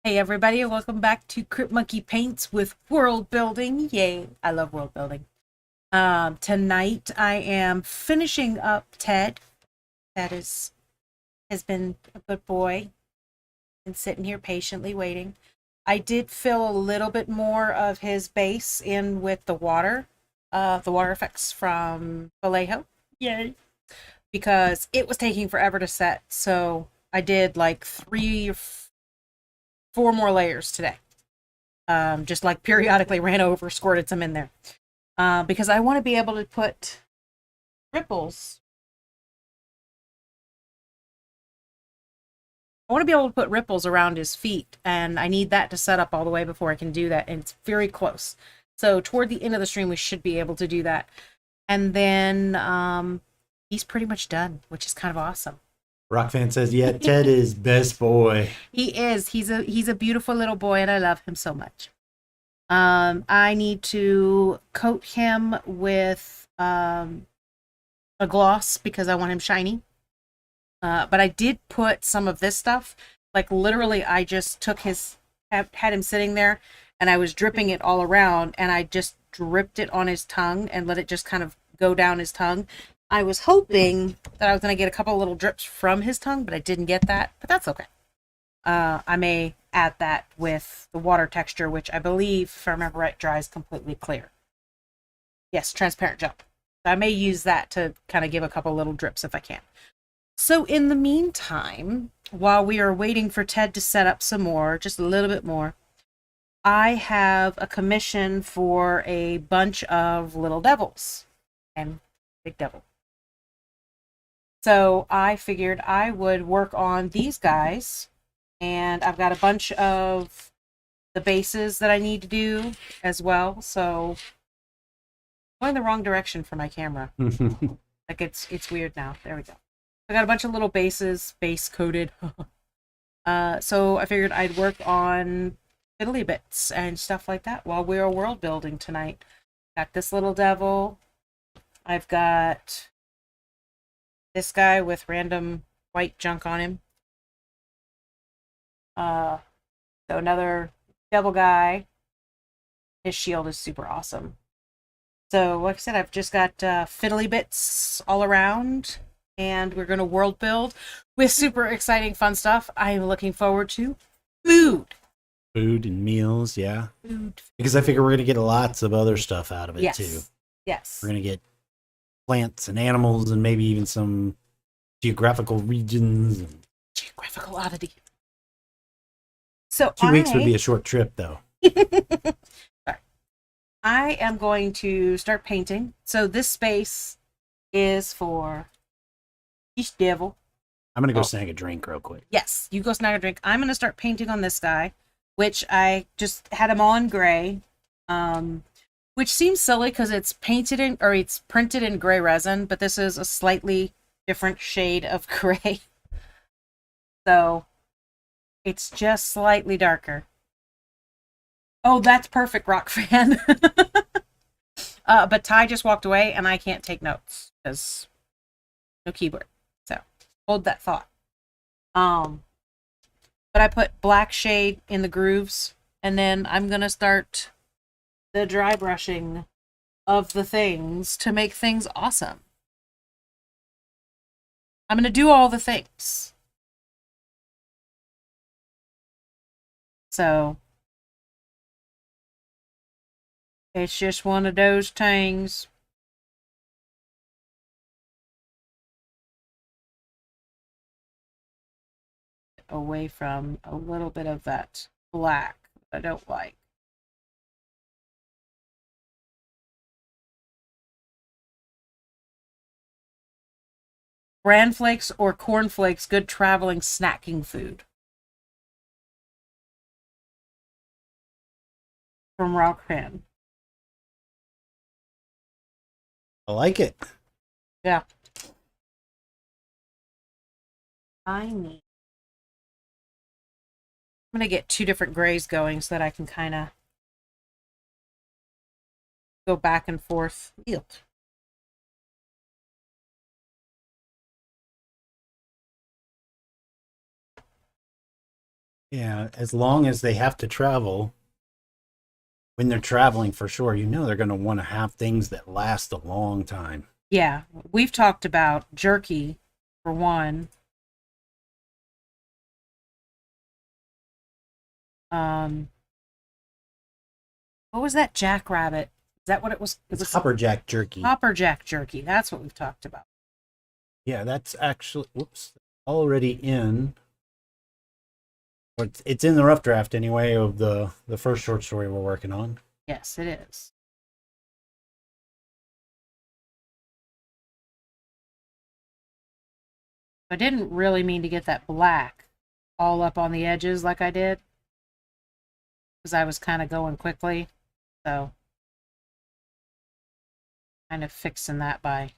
Hey everybody, and welcome back to Crypt Monkey Paints with world building. Yay, I love world building. Tonight I am finishing up Ted. Ted has been a good boy and sitting here patiently waiting. I did fill a little bit more of his base in with the water effects from Vallejo. Yay. Because it was taking forever to set, so I did like 4 more layers today. Just like periodically ran over, squirted some in there. Because I want to be able to put ripples. I want to be able to put ripples around his feet, and I need that to set up all the way before I can do that, and it's very close. So toward the end of the stream, we should be able to do that. And then he's pretty much done, which is kind of awesome. Rockfan says, "Yeah, Ted is best boy." He is. He's a beautiful little boy, and I love him so much. I need to coat him with a gloss because I want him shiny. But I did put some of this stuff, like literally I just took had him sitting there and I was dripping it all around and I just dripped it on his tongue and let it just kind of go down his tongue. I was hoping that I was going to get a couple little drips from his tongue, but I didn't get that, but that's okay. I may add that with the water texture, which I believe, if I remember right, dries completely clear. Yes, transparent gel. I may use that to kind of give a couple little drips if I can. So in the meantime, while we are waiting for Ted to set up some more, just a little bit more, I have a commission for a bunch of little devils and big devil. So I figured I would work on these guys, and I've got a bunch of the bases that I need to do as well. So I'm going the wrong direction for my camera. Like it's weird now. There we go. I got a bunch of little bases, base coated. So I figured I'd work on fiddly bits and stuff like that while we are world building tonight. Got this little devil. I've got this guy with random white junk on him. So another devil guy. His shield is super awesome. So like I said, I've just got fiddly bits all around, and we're going to world build with super exciting fun stuff. I'm looking forward to food. Food and meals, yeah. Food. Because I figure we're going to get lots of other stuff out of it, Yes. too. Yes. We're going to get plants and animals and maybe even some geographical regions. Geographical oddity. So 2 weeks would be a short trip, though. Sorry. I am going to start painting. So this space is for each devil. I'm going to go snag a drink real quick. Yes, you go snag a drink. I'm going to start painting on this guy, which I just had him all in gray, which seems silly because it's it's printed in gray resin, but this is a slightly different shade of gray. So it's just slightly darker. Oh, that's perfect, Rock fan. But Ty just walked away and I can't take notes because no keyboard. So hold that thought. But I put black shade in the grooves, and then I'm gonna start the dry brushing of the things to make things awesome. I'm gonna do all the things. So it's just one of those things. Away from a little bit of that black that I don't like. Bran flakes or corn flakes, good traveling snacking food. From Rockfan. I like it. Yeah. I'm going to get 2 different grays going so that I can kind of go back and forth. Ew. Yeah, as long as they have to travel, when they're traveling for sure, they're going to want to have things that last a long time. Yeah, we've talked about jerky for one. Um, what was that jackrabbit? Is that what it was? It It's was Hopperjack jerky. Hopperjack jerky. That's what we've talked about. Yeah, that's actually, whoops, already in. It's in the rough draft anyway of the first short story we're working on. Yes, it is. I didn't really mean to get that black all up on the edges like I did, because I was kind of going quickly. So, kind of fixing that by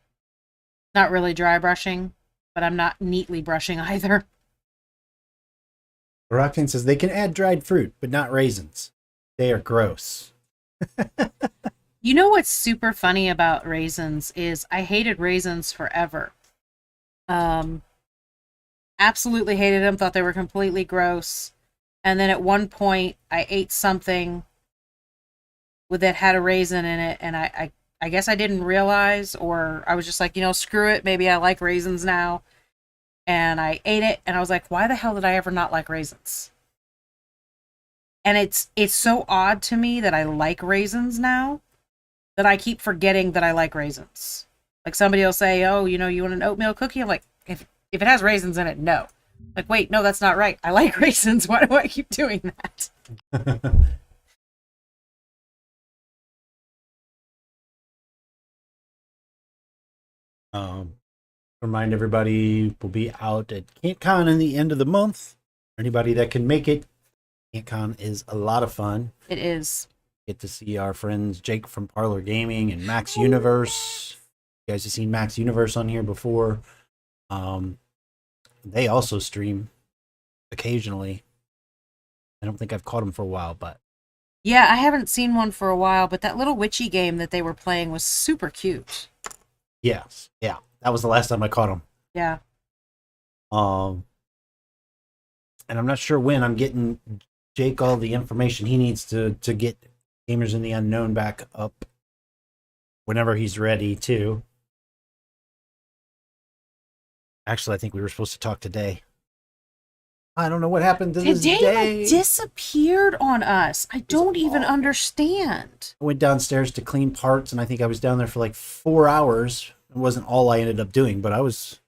not really dry brushing, but I'm not neatly brushing either. Rockton says they can add dried fruit, but not raisins. They are gross. You know what's super funny about raisins is I hated raisins forever. Absolutely hated them, thought they were completely gross. And then at one point I ate something that had a raisin in it, and I guess I didn't realize, or I was just like, screw it, maybe I like raisins now. And I ate it, and I was like, why the hell did I ever not like raisins? And it's so odd to me that I like raisins now that I keep forgetting that I like raisins. Like somebody will say, oh, you want an oatmeal cookie? I'm like, if it has raisins in it, no. Like, wait, no, that's not right. I like raisins. Why do I keep doing that? Remind everybody we'll be out at CantCon in the end of the month. Anybody that can make it, CantCon is a lot of fun. It is. Get to see our friends Jake from Parlor Gaming and Max Universe. You guys have seen Max Universe on here before. They also stream occasionally. I don't think I've caught them for a while, but Yeah, I haven't seen one for a while, but that little witchy game that they were playing was super cute. yes, yeah, that was the last time I caught them. Yeah. And I'm not sure when I'm getting Jake all the information he needs to get Gamers in the Unknown back up whenever he's ready too. Actually, I think we were supposed to talk today. I don't know what happened to this Today day. like disappeared on us. I don't even understand. I went downstairs to clean parts, and I think I was down there for like 4 hours. It wasn't all I ended up doing, but I was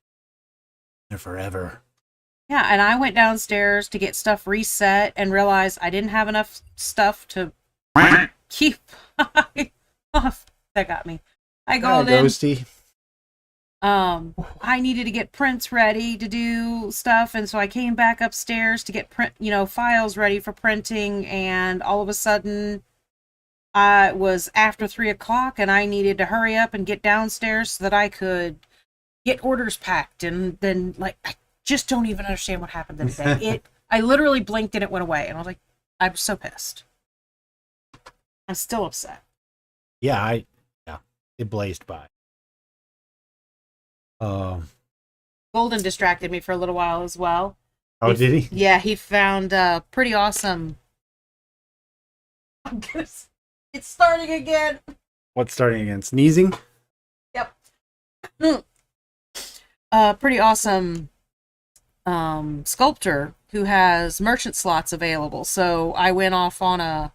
there forever. Yeah, and I went downstairs to get stuff reset and realized I didn't have enough stuff to keep. Oh, that got me. I called in. Ghosty. I needed to get prints ready to do stuff, and so I came back upstairs to get files ready for printing, and all of a sudden it was after 3 o'clock, and I needed to hurry up and get downstairs so that I could get orders packed, and then I just don't even understand what happened the day. I literally blinked and it went away, and I was like, I was so pissed. I'm still upset. Yeah, it blazed by. Golden distracted me for a little while as well. Oh, did he? Yeah, he found pretty awesome. It's starting again. What's starting again? Sneezing? Yep. Pretty awesome sculptor who has merchant slots available. So I went off on a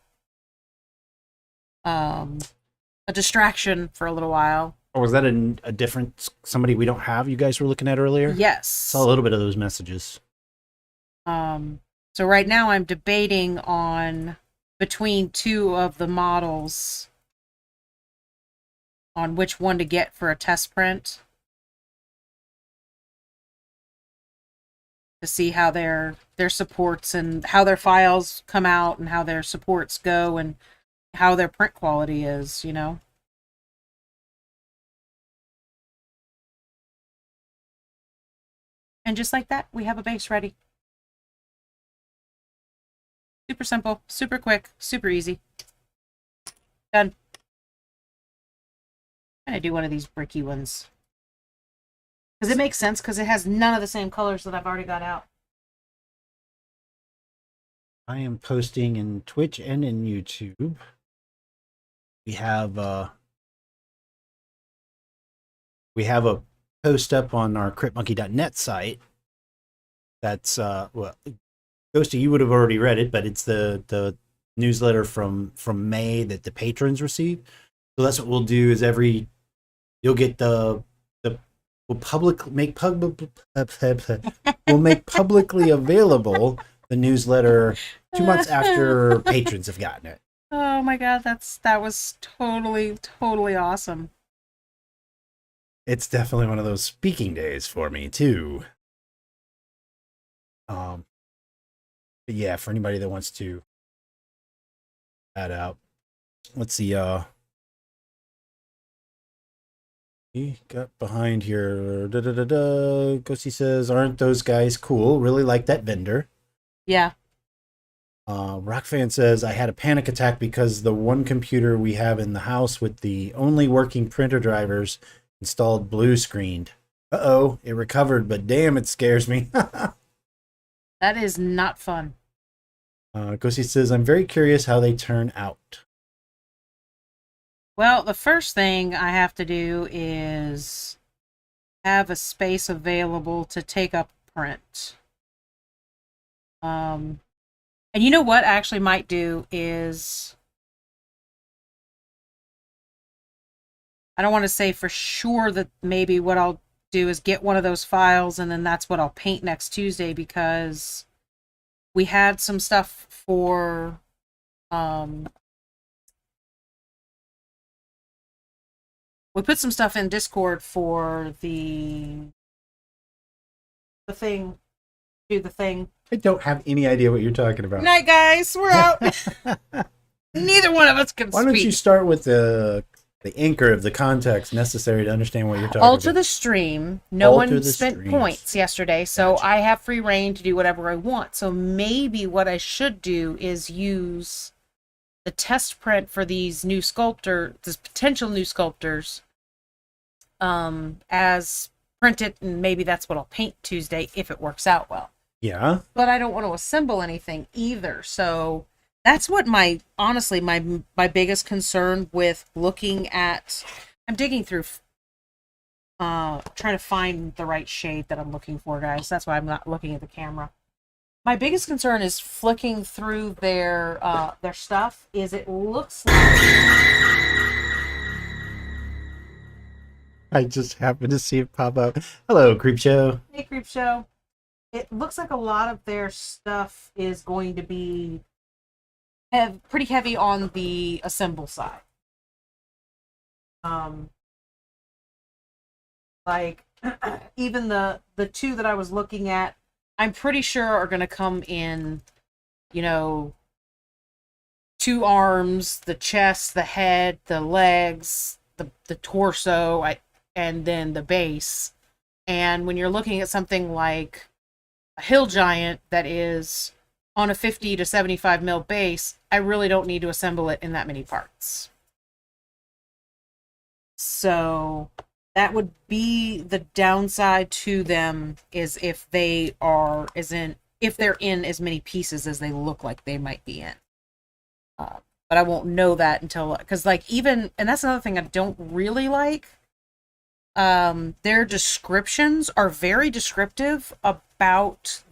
distraction for a little while. Or was that a different somebody we don't have you guys were looking at earlier? Yes. Saw a little bit of those messages. So right now I'm debating on between two of the models on which one to get for a test print to see how their supports and how their files come out and how their supports go and how their print quality is, And just like that, we have a base ready. Super simple, super quick, super easy. Done. I'm gonna do one of these bricky ones. Because it makes sense, because it has none of the same colors that I've already got out. I am posting in Twitch and in YouTube. We have a post up on our cryptmonkey.net site. That's well, Ghosty, you would have already read it, but it's the newsletter from May that the patrons receive. So that's what we'll do is you'll get we'll make publicly available the newsletter 2 months after patrons have gotten it. Oh my god, that was totally awesome. It's definitely one of those speaking days for me too. But yeah, for anybody that wants to add out, let's see. He got behind here. Ghosty says, "Aren't those guys cool? Really like that vendor." Yeah. Rockfan says, "I had a panic attack because the one computer we have in the house with the only working printer drivers installed blue screened. Uh-oh, it recovered, but damn, it scares me." That is not fun. Ghosty says, "I'm very curious how they turn out." Well, the first thing I have to do is have a space available to take up print. And you know what I actually might do is, I don't want to say for sure that maybe what I'll do is get one of those files and then that's what I'll paint next Tuesday, because we had some stuff for we put some stuff in Discord for the thing, do the thing. I don't have any idea what you're talking about. Night, guys, we're out. Neither one of us can Why don't speak. you start with the anchor of the context necessary to understand what you're talking Alter about? the stream. No Alter one the spent streams. points yesterday, so Gotcha. I have free reign to do whatever I want. So maybe what I should do is use the test print for these potential new sculptors, as printed, and maybe that's what I'll paint Tuesday if it works out well. Yeah. But I don't want to assemble anything either. So that's what honestly my biggest concern with looking at. I'm digging through, trying to find the right shade that I'm looking for, guys. That's why I'm not looking at the camera. My biggest concern is flicking through their stuff. Is it looks like, I just happened to see it pop up. Hello, Creep Show. hey, Creep Show. It looks like a lot of their stuff is going to be pretty heavy on the assemble side. Like even the two that I was looking at, I'm pretty sure are going to come in, 2 arms, the chest, the head, the legs, the torso, and then the base. And when you're looking at something like a hill giant that is on a 50 to 75 mil base, I really don't need to assemble it in that many parts. So that would be the downside to them, is if they're in as many pieces as they look like they might be in. But I won't know that until, because and that's another thing I don't really like. Their descriptions are very descriptive about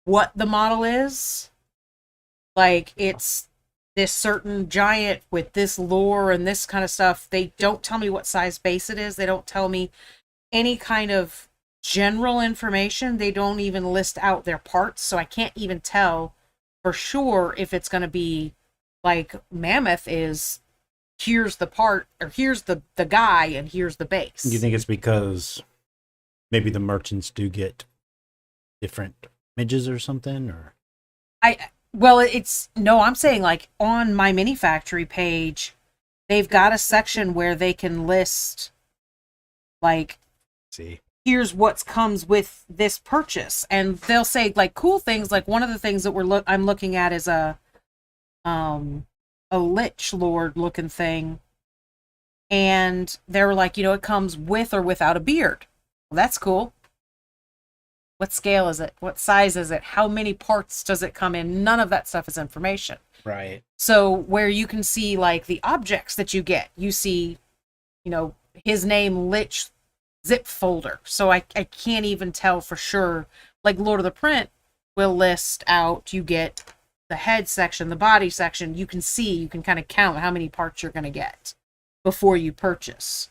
what the model is. Like, it's this certain giant with this lore and this kind of stuff. They don't tell me what size base it is. They don't tell me any kind of general information. They don't even list out their parts, so I can't even tell for sure if it's going to be like Mammoth is, here's the part, or here's the guy, and here's the base. You think it's because maybe the merchants do get different images or something, or? I'm saying, like, on my mini factory page, they've got a section where they can list, like, See, here's what comes with this purchase, and they'll say like cool things. Like, one of the things that I'm looking at is a Lich Lord looking thing, and they were like, it comes with or without a beard. Well, that's cool. What scale is it? What size is it? How many parts does it come in? None of that stuff is information. Right. So where you can see like the objects that you get, you see, his name Lich zip folder. So I can't even tell for sure. Like Lord of the Print will list out, you get the head section, the body section. You can kind of count how many parts you're going to get before you purchase.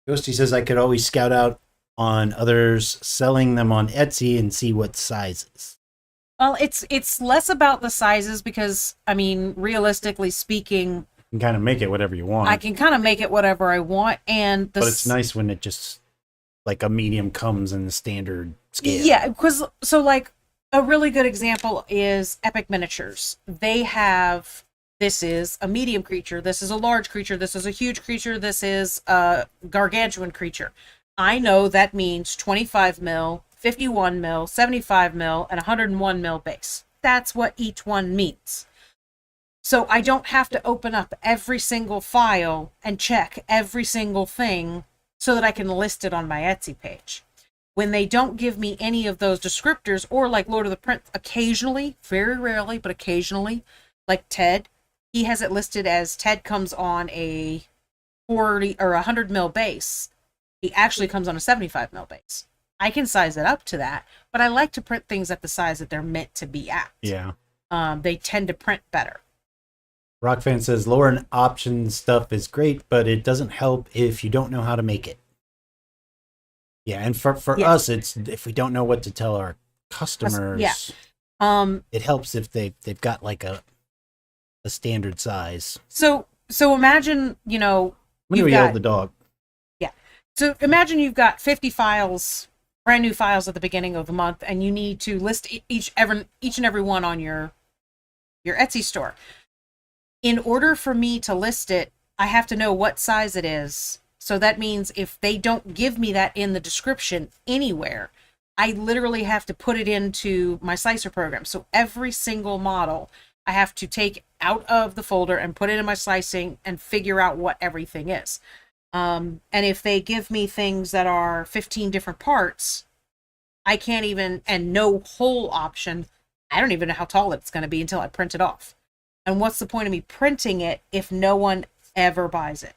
Ghosty says I could always scout out on others selling them on Etsy and see what sizes. Well, it's less about the sizes because, I mean, realistically speaking, You can kind of make it whatever you want. I can kind of make it whatever I want, and but it's nice when it just like a medium comes in the standard scale. Yeah, because so like a really good example is Epic Miniatures. They have, this is a medium creature, this is a large creature, this is a huge creature, this is a gargantuan creature. I know that means 25 mil, 51 mil, 75 mil, and 101 mil base. That's what each one means. So I don't have to open up every single file and check every single thing so that I can list it on my Etsy page. When they don't give me any of those descriptors, or like Lord of the Print, occasionally, very rarely, but occasionally, like Ted, he has it listed as Ted comes on a 40 or 100 mil base. He actually comes on a 75 mil base. I can size it up to that, but I like to print things at the size that they're meant to be at. Yeah. They tend to print better. Rockfan says lower and option stuff is great, but it doesn't help if you don't know how to make it. Yeah, and for us, it's if we don't know what to tell our customers. It helps if they've got like a standard size. So imagine, I'm gonna yell at the dog. Yeah. So imagine you've got 50 files, brand new files at the beginning of the month, and you need to list each and every one on your Etsy store. In order for me to list it, I have to know what size it is. So that means if they don't give me that in the description anywhere, I literally have to put it into my slicer program. So every single model I have to take out of the folder and put it in my slicing and figure out what everything is. And if they give me things that are 15 different parts, I can't even, and no whole option, I don't even know how tall it's going to be until I print it off. And what's the point of me printing it if no one ever buys it?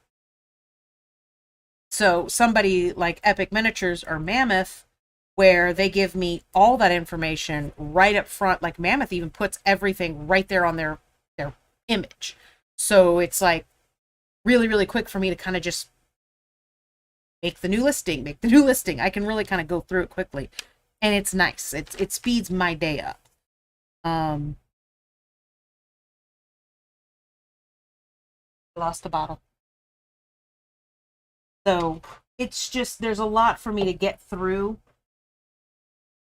So somebody like Epic Miniatures or Mammoth, where they give me all that information right up front, like Mammoth even puts everything right there on their image. So it's like really, really quick for me to kind of just make the new listing. I can really kind of go through it quickly. And it's nice. It speeds my day up. Lost the bottle. So it's just, there's a lot for me to get through,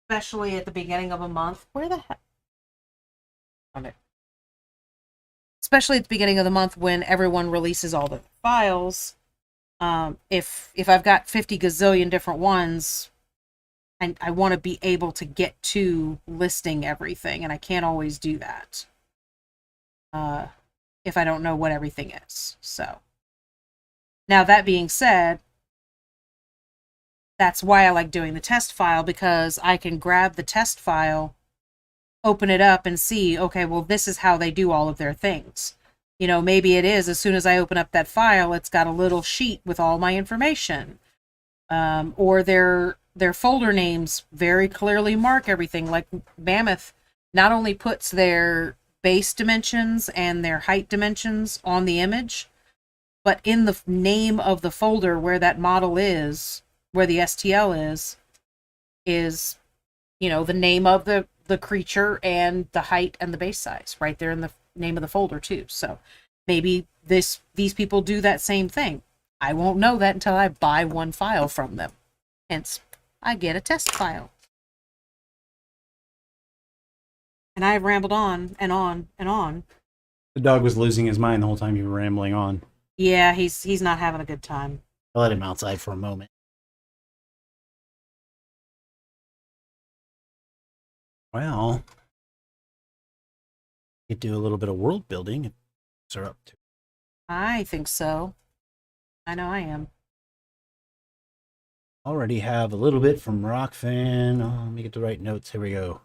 especially at the beginning of a month. Where the heck? Okay. Especially at the beginning of the month when everyone releases all the files. If I've got 50 gazillion different ones, and I want to be able to get to listing everything, and I can't always do that. If I don't know what everything is. So now that being said, that's why I like doing the test file, because I can grab the test file, open it up and see, okay, well, this is how they do all of their things. Maybe it is, as soon as I open up that file, it's got a little sheet with all my information. Or their folder names very clearly mark everything. Like Mammoth not only puts their base dimensions and their height dimensions on the image, but in the name of the folder where that model is, where the STL is the name of the creature and the height and the base size right there in the name of the folder too. So maybe these people do that same thing. I won't know that until I buy one file from them. Hence, I get a test file. And I've rambled on and on and on. The dog was losing his mind the whole time you were rambling on. Yeah, he's not having a good time. I let him outside for a moment. Well, you could do a little bit of world building if they're up to. I think so. I know I am. Already have a little bit from Rockfan. Oh, let me get the right notes. Here we go.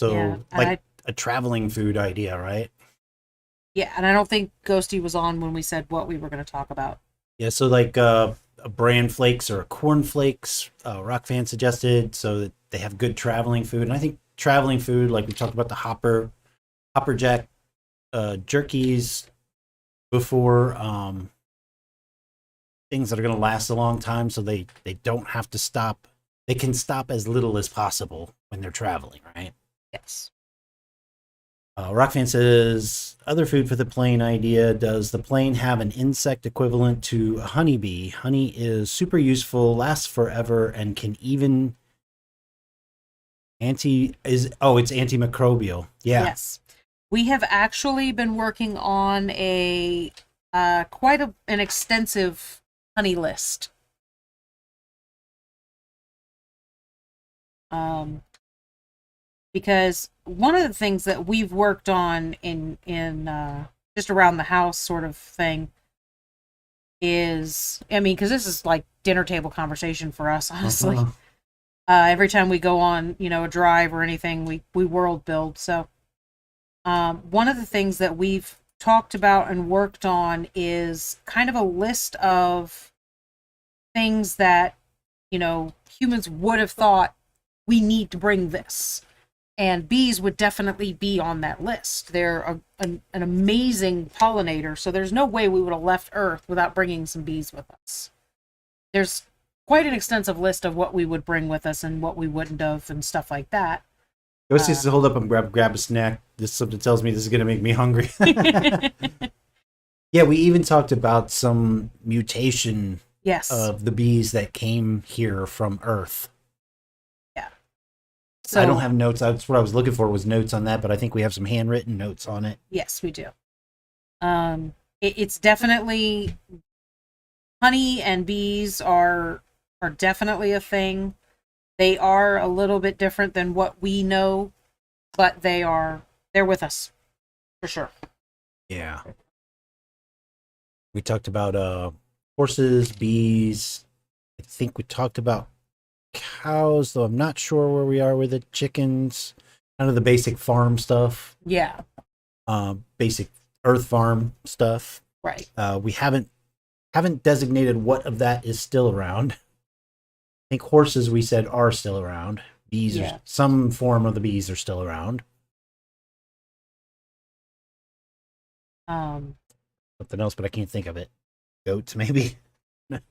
Yeah, So, and like a traveling food idea, right? I don't think Ghosty was on when we said what we were going to talk about. Yeah, so like a bran flakes or a corn flakes, Rockfan suggested, so that they have good traveling food. And I think traveling food, like we talked about the Hopper Jack jerkies before, things that are going to last a long time, so they don't have to stop. They can stop as little as possible when they're traveling, right? Yes. Rockfan says, other food for the plane idea. Does the plane have an insect equivalent to a honeybee? Honey is super useful, lasts forever, and can even it's antimicrobial. Yeah. Yes. We have actually been working on a an extensive honey list. Um, because one of the things that we've worked on in just around the house sort of thing is, I mean, because this is like dinner table conversation for us, honestly. Uh-huh. Every time we go on, a drive or anything, we world build. So, one of the things that we've talked about and worked on is kind of a list of things that humans would have thought we need to bring this, and bees would definitely be on that list. They're an amazing pollinator, so there's no way we would have left Earth without bringing some bees with us. There's quite an extensive list of what we would bring with us and what we wouldn't have and stuff like that. Let's just hold up and grab a snack. This something tells me this is going to make me hungry. Yeah, we even talked about some mutation Yes. of the bees that came here from Earth. Yeah. So I don't have notes. That's what I was looking for, was notes on that, but I think we have some handwritten notes on it. Yes, we do. It's definitely, honey and bees are definitely a thing. They are a little bit different than what we know, but they're with us for sure. Yeah. We talked about horses, bees. I think we talked about cows, though I'm not sure where we are with it. Chickens, kind of the basic farm stuff. Yeah. Basic earth farm stuff. Right. We haven't designated what of that is still around. I think horses, we said, are still around. Bees are, some form of the bees are still around. Something else, but I can't think of it. Goats, maybe. Not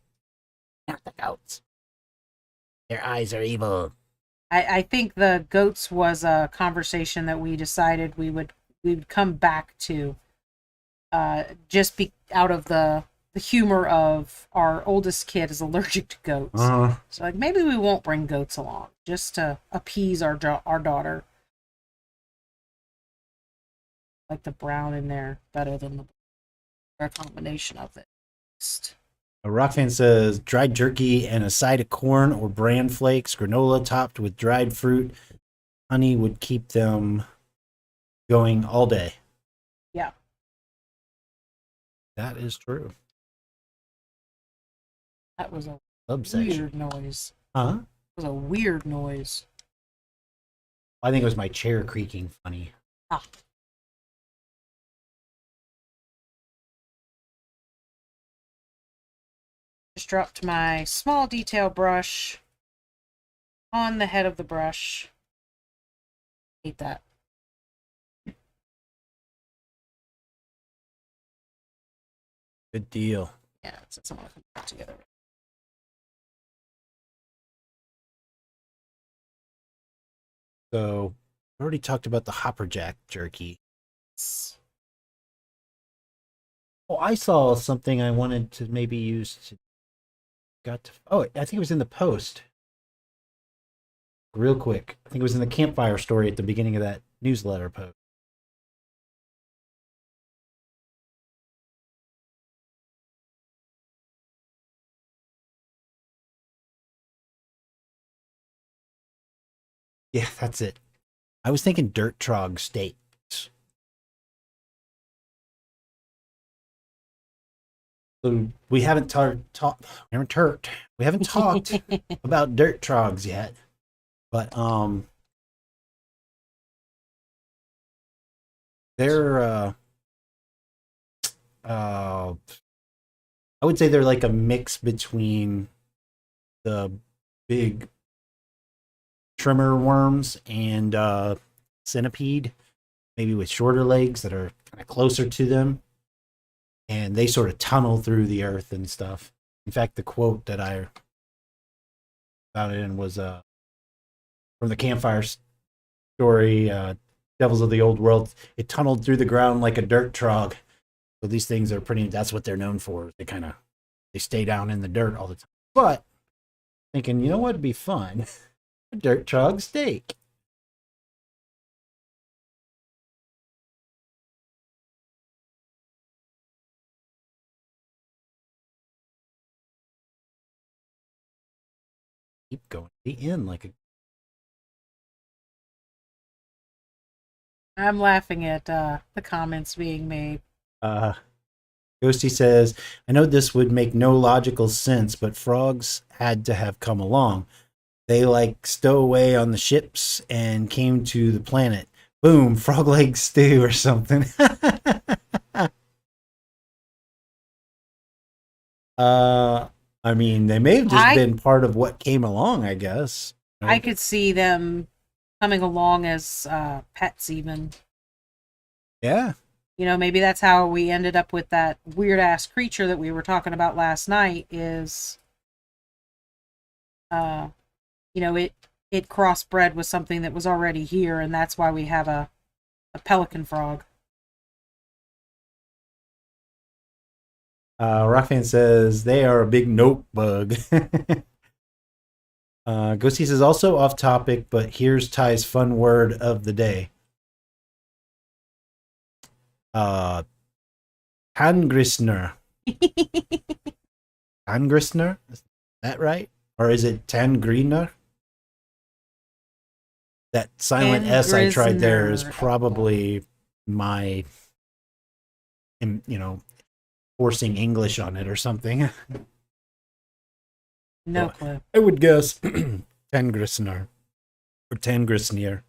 the goats. Their eyes are evil. I think the goats was a conversation that we decided we would come back to, just be out of the humor of our oldest kid is allergic to goats. So like, maybe we won't bring goats along just to appease our daughter. Like the brown in there better than the combination of it. A rock fan says dried jerky and a side of corn or bran flakes, granola topped with dried fruit. Honey would keep them going all day. Yeah. That is true. That was a Subsection. weird noise. Huh? It was a weird noise. I think it was my chair creaking funny. Ah. Just dropped my small detail brush on the head of the brush. Hate that. Good deal. Yeah, since I want to put that together. So, we already talked about the Hopper Jack jerky. Oh, I saw something I wanted to maybe use to. I think it was in the post. Real quick. I think it was in the campfire story at the beginning of that newsletter post. Yeah, that's it. I was thinking dirt trog steaks. So we haven't we haven't talked about dirt trogs yet, but they're uh I would say they're like a mix between the big trimmer worms and centipede, maybe with shorter legs that are kind of closer to them, and they sort of tunnel through the earth and stuff. In fact, the quote that I found it in was from the campfire story, Devils of the Old World. It tunneled through the ground like a dirt trog. So these things are pretty. That's what they're known for. They stay down in the dirt all the time. But thinking, you know what would be fun? A dirt trog steak. Keep going to the end like a. I'm laughing at the comments being made. Ghosty says, I know this would make no logical sense, but frogs had to have come along. They like stow away on the ships and came to the planet. Boom, frog leg stew or something. I mean, they may have just been part of what came along, I guess. I could see them coming along as pets even. Yeah. You know, maybe that's how we ended up with that weird ass creature that we were talking about last night is you know, it crossbred with something that was already here, and that's why we have a pelican frog. Rockfan says they are a big nope bug. Ghosty says also off topic, but here's Ty's fun word of the day. Tangrisner. Tangrisner? Is that right? Or is it Tangriner? That silent S I tried there is probably my, forcing English on it or something. No clue. I would guess Tangrisner or Tangrisnir.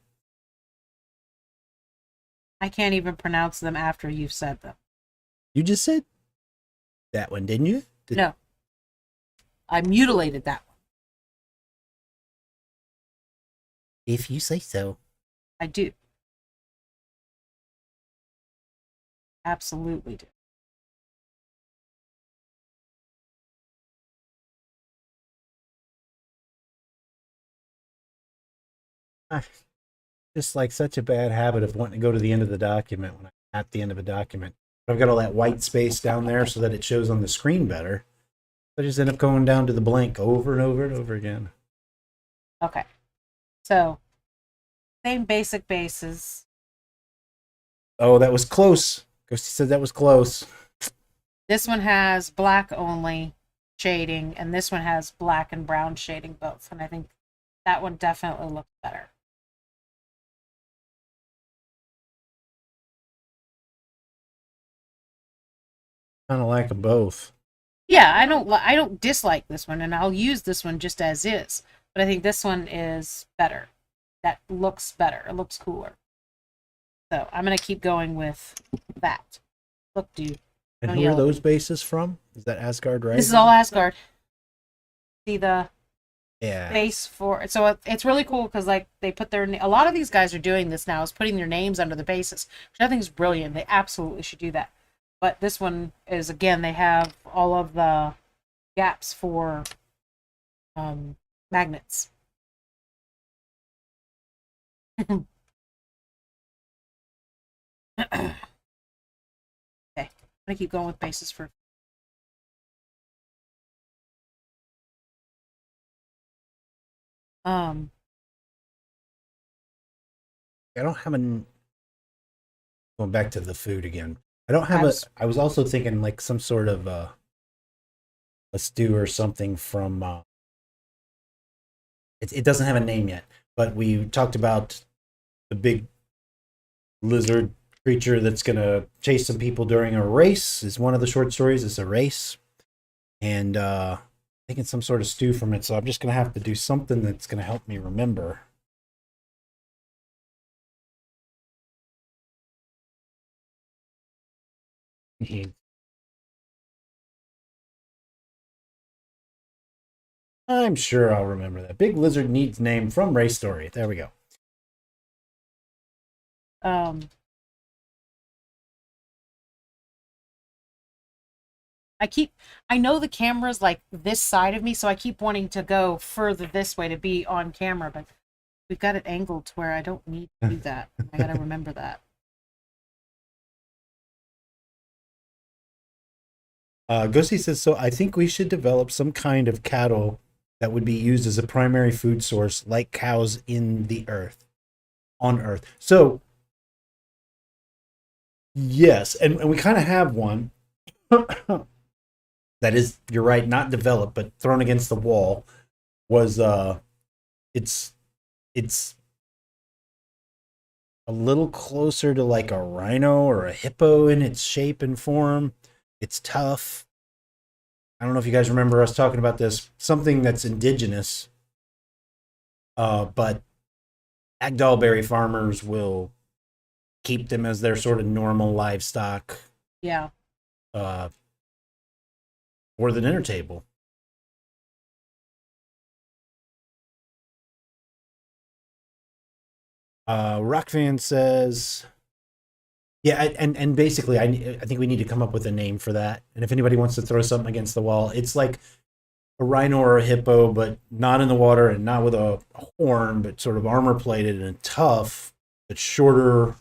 I can't even pronounce them after you've said them. You just said that one, didn't you? No. I mutilated that one. If you say so. I do. Absolutely do. Just like such a bad habit of wanting to go to the end of the document when I'm at the end of a document. I've got all that white space down there so that it shows on the screen better. I just end up going down to the blank over and over and over again. Okay. So, same basic bases. Oh, that was close. Ghosty said that was close. This one has black only shading, and this one has black and brown shading both. And I think that one definitely looks better. Kind of like them both. Yeah, I don't dislike this one, and I'll use this one just as is. But I think this one is better. That looks better. It looks cooler. So I'm gonna keep going with that. Look, dude. And who are those bases from? Is that Asgard, right? This is all Asgard. See the yeah base for so it's really cool because like they put a lot of these guys are doing this now is putting their names under the bases, which I think is brilliant. They absolutely should do that. But this one is, again, they have all of the gaps for magnets. Okay, I'm gonna keep going with bases for. I don't have an. Going back to the food again. I don't have I was also thinking like some sort of a stew or something from. It doesn't have a name yet, but we talked about the big lizard creature that's gonna chase some people during a race. Is one of the short stories. It's a race. and making some sort of stew from it. So I'm just gonna have to do something that's gonna help me remember. I'm sure I'll remember that. Big Lizard Needs name from Ray Story. There we go. Um, I know the camera's like this side of me, so I keep wanting to go further this way to be on camera, but we've got it angled to where I don't need to do that. I gotta remember that. Ghosty says, so I think we should develop some kind of cattle that would be used as a primary food source, like cows in the earth, on Earth. So, yes, and we kind of have one that is, you're right, not developed, but thrown against the wall. Was it's it's a little closer to like a rhino or a hippo in its shape and form. It's tough. I don't know if you guys remember us talking about this. Something that's indigenous, but Agdalberry farmers will keep them as their sort of normal livestock. Yeah. For the dinner table. Rockfan says, yeah, and basically, I think we need to come up with a name for that. And if anybody wants to throw something against the wall, it's like a rhino or a hippo, but not in the water and not with a horn, but sort of armor plated and tough, but shorter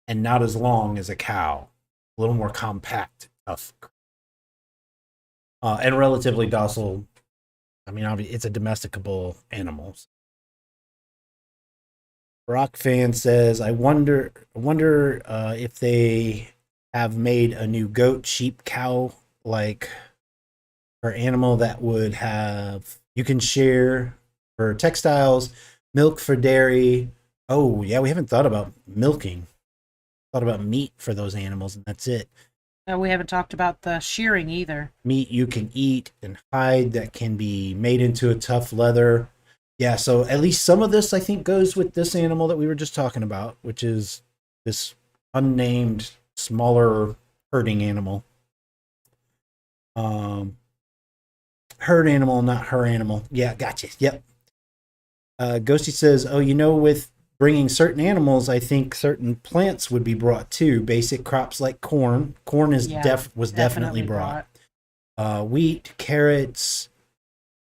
and not as long as a cow. A little more compact, tough, and relatively docile. I mean, obviously, it's a domesticable animal. Rock fan says, I wonder if they have made a new goat, sheep, cow, like, or animal that would have, you can share for textiles, milk for dairy. Oh, yeah, we haven't thought about milking. Thought about meat for those animals, and that's it. We haven't talked about the shearing either. Meat you can eat and hide that can be made into a tough leather. Yeah, so at least some of this I think goes with this animal that we were just talking about, which is this unnamed smaller herding animal. Herd animal, not her animal. Yeah, gotcha. Yep. Ghosty says, oh, with bringing certain animals, I think certain plants would be brought too. Basic crops like corn. Corn is was definitely brought. Wheat, carrots,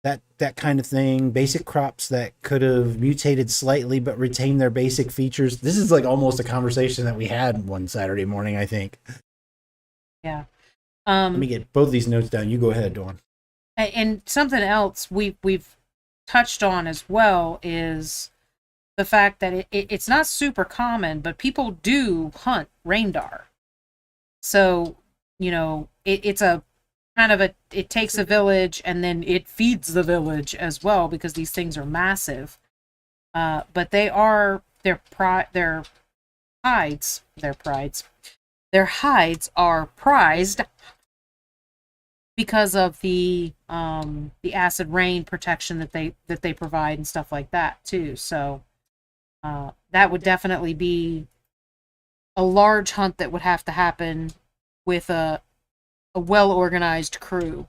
that kind of thing. Basic crops that could have mutated slightly but retained their basic features. This is like almost a conversation that we had one Saturday morning, I think. Yeah. Let me get both of these notes down. You go ahead, Dawn. And something else we've touched on as well is the fact that it's not super common, but people do hunt reindeer. So, it's a kind of it takes a village and then it feeds the village as well, because these things are massive. But their hides are prized because of the acid rain protection that they provide and stuff like that too. So that would definitely be a large hunt that would have to happen with a well-organized crew.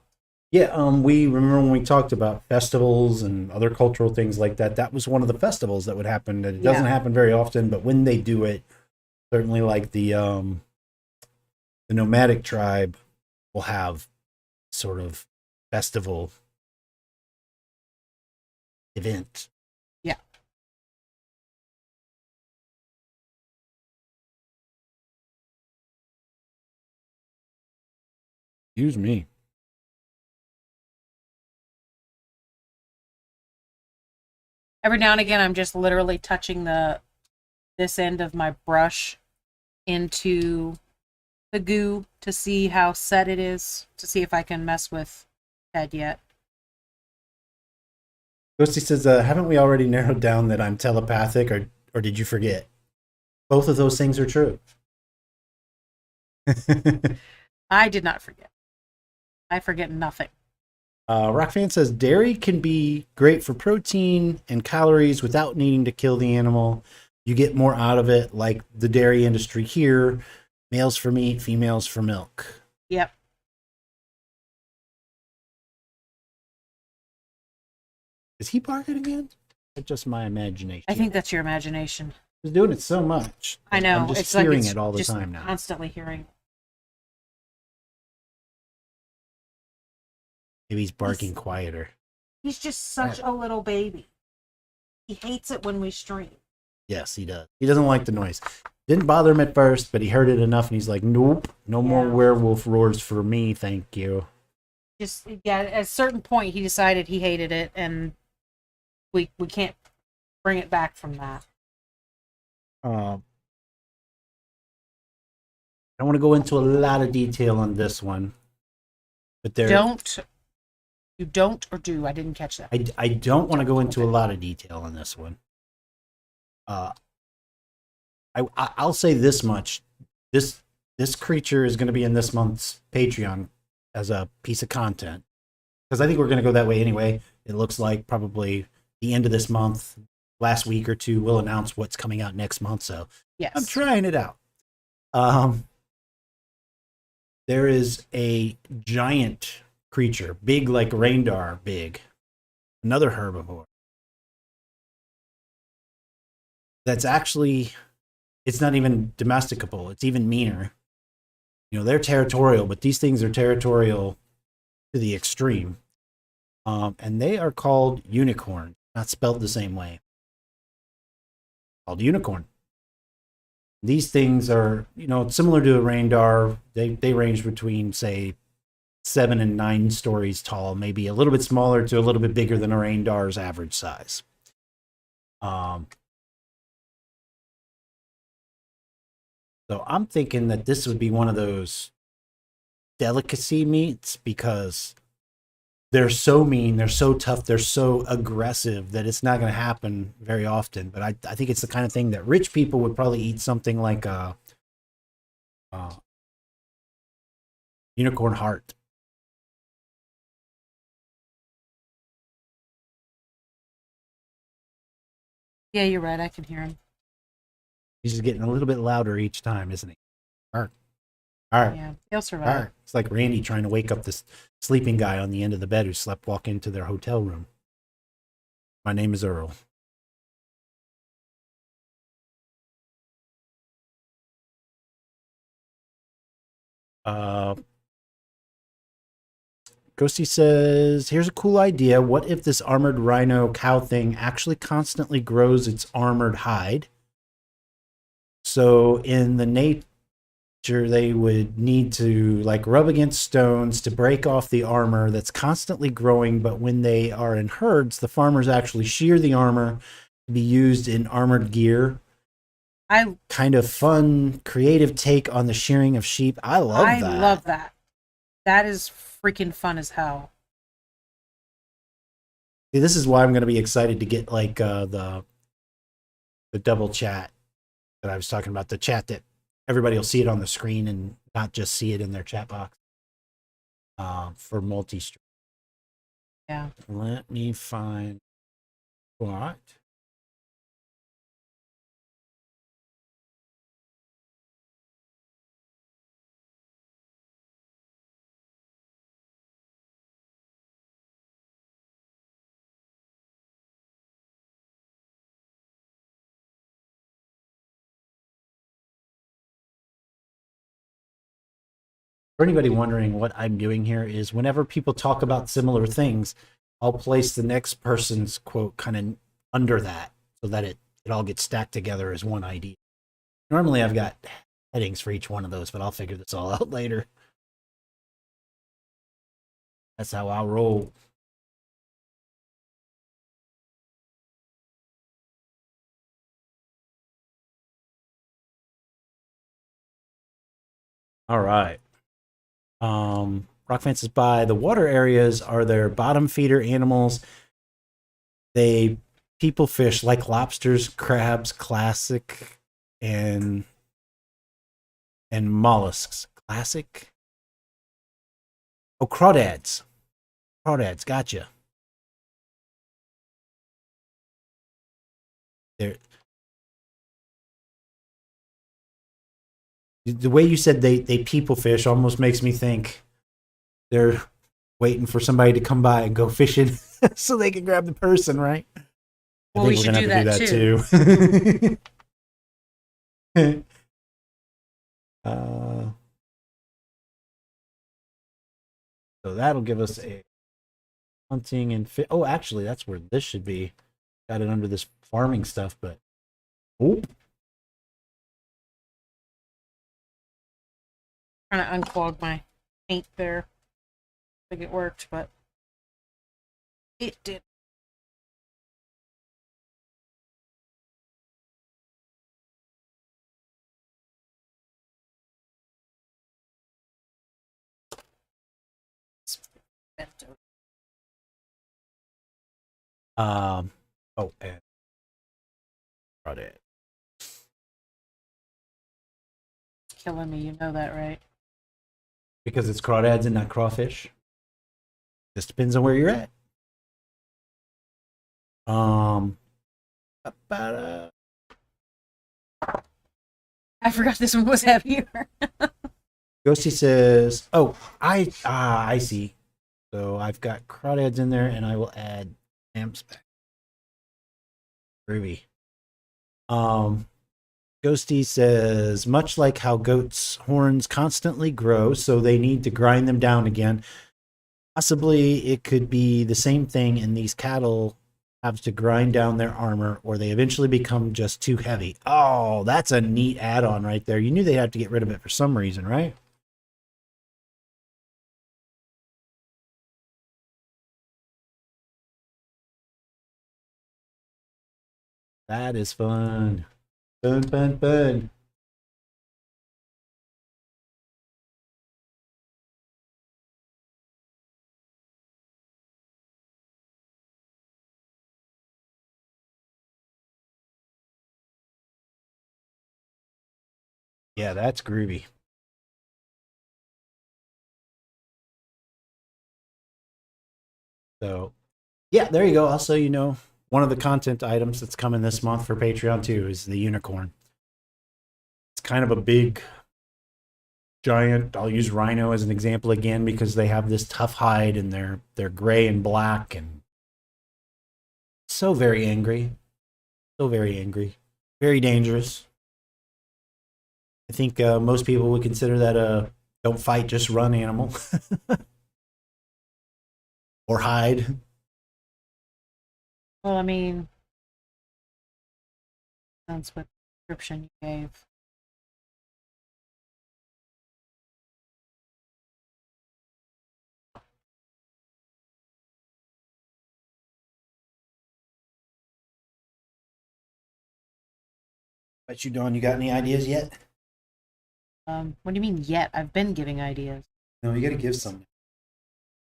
Yeah, we remember when we talked about festivals and other cultural things like that. That was one of the festivals that would happen. It doesn't happen very often, but when they do it, certainly like the nomadic tribe will have sort of festival event. Yeah. Excuse me. Every now and again, I'm just literally touching this end of my brush into the goo to see how set it is, to see if I can mess with Ted yet. Ghosty says, haven't we already narrowed down that I'm telepathic, or did you forget? Both of those things are true. I did not forget. I forget nothing. Rockfan says dairy can be great for protein and calories without needing to kill the animal. You get more out of it, like the dairy industry here. Males for meat, females for milk. Yep. Is he barking again? Or just my imagination? I think that's your imagination. He's doing it so much. I know. I'm just it's hearing like it all the just time now. constantly hearing. Maybe he's barking quieter. He's just such a little baby. He hates it when we stream. Yes, he does. He doesn't like the noise. Didn't bother him at first, but he heard it enough and he's like, nope, no more werewolf roars for me, thank you. Just, yeah, at a certain point he decided he hated it, and we can't bring it back from that. I don't want to go into a lot of detail on this one, but there. You don't or do? I didn't catch that. I don't want to go into a lot of detail on this one. I'll say this much: this creature is going to be in this month's Patreon as a piece of content, because I think we're going to go that way anyway. It looks like probably the end of this month, last week or two, we'll announce what's coming out next month. So yes, I'm trying it out. There is a giant creature, big like reindeer big, another herbivore. That's actually, it's not even domesticable. It's even meaner. You know, they're territorial, but these things are territorial to the extreme. And they are called unicorn, not spelled the same way. Called unicorn. These things are, you know, similar to a reindeer. They range between, say, 7 and 9 stories tall, maybe a little bit smaller to a little bit bigger than a reindeer's average size. So I'm thinking that this would be one of those delicacy meats because they're so mean, they're so tough, they're so aggressive that it's not going to happen very often. But I think it's the kind of thing that rich people would probably eat something like a unicorn heart. Yeah, you're right. I can hear him. He's just getting a little bit louder each time, isn't he? Arr. Arr. Yeah, he'll survive. Arr. It's like Randy trying to wake up this sleeping guy on the end of the bed who slept walk into their hotel room. My name is Earl. Ghosty says, here's a cool idea. What if this armored rhino cow thing actually constantly grows its armored hide? So in the nature, they would need to like rub against stones to break off the armor that's constantly growing. But when they are in herds, the farmers actually shear the armor to be used in armored gear. Kind of fun, creative take on the shearing of sheep. I love that. That is freaking fun as hell. See, this is why I'm going to be excited to get like the double chat that I was talking about, the chat that everybody will see it on the screen and not just see it in their chat box for multi-stream. Yeah. Let me find what. For anybody wondering what I'm doing here is whenever people talk about similar things, I'll place the next person's quote kind of under that so that it all gets stacked together as one idea. Normally I've got headings for each one of those, but I'll figure this all out later. That's how I'll roll. All right. Rock fences by the water areas are their bottom feeder animals. They people fish like lobsters, crabs, classic, and mollusks. Classic. Oh, crawdads. Crawdads, gotcha. There. The way you said they people fish almost makes me think they're waiting for somebody to come by and go fishing so they can grab the person, right? I Well, we think we're should gonna do have that to do that too. uh, so that'll give us a hunting and oh, actually, that's where this should be. Got it under this farming stuff, but oop. Trying to unclog my paint there. I think it worked, but it did. It's bent over. Oh, and brought it Killing me, you know that, right? because it's crawdads and not crawfish. Just depends on where you're at. About I forgot this one was heavier. Ghosty says, "Oh, I see. So I've got crawdads in there, and I will add lamps back. Groovy." Ghosty says, much like how goats' horns constantly grow, so they need to grind them down again. Possibly it could be the same thing, and these cattle have to grind down their armor, or they eventually become just too heavy. Oh, that's a neat add-on right there. You knew they'd have to get rid of it for some reason, right? That is fun. Fun, fun, fun. Yeah, that's groovy. So, yeah, there you go. Also, one of the content items that's coming this month for Patreon too is the unicorn. It's kind of a big, giant. I'll use rhino as an example again because they have this tough hide and they're gray and black and so very angry, so very angry, very dangerous. I think most people would consider that a don't fight, just run animal or hide. Well, I mean, that's what description you gave. But you, Dawn, you got any ideas yet? What do you mean yet? I've been giving ideas. No, you got to give some.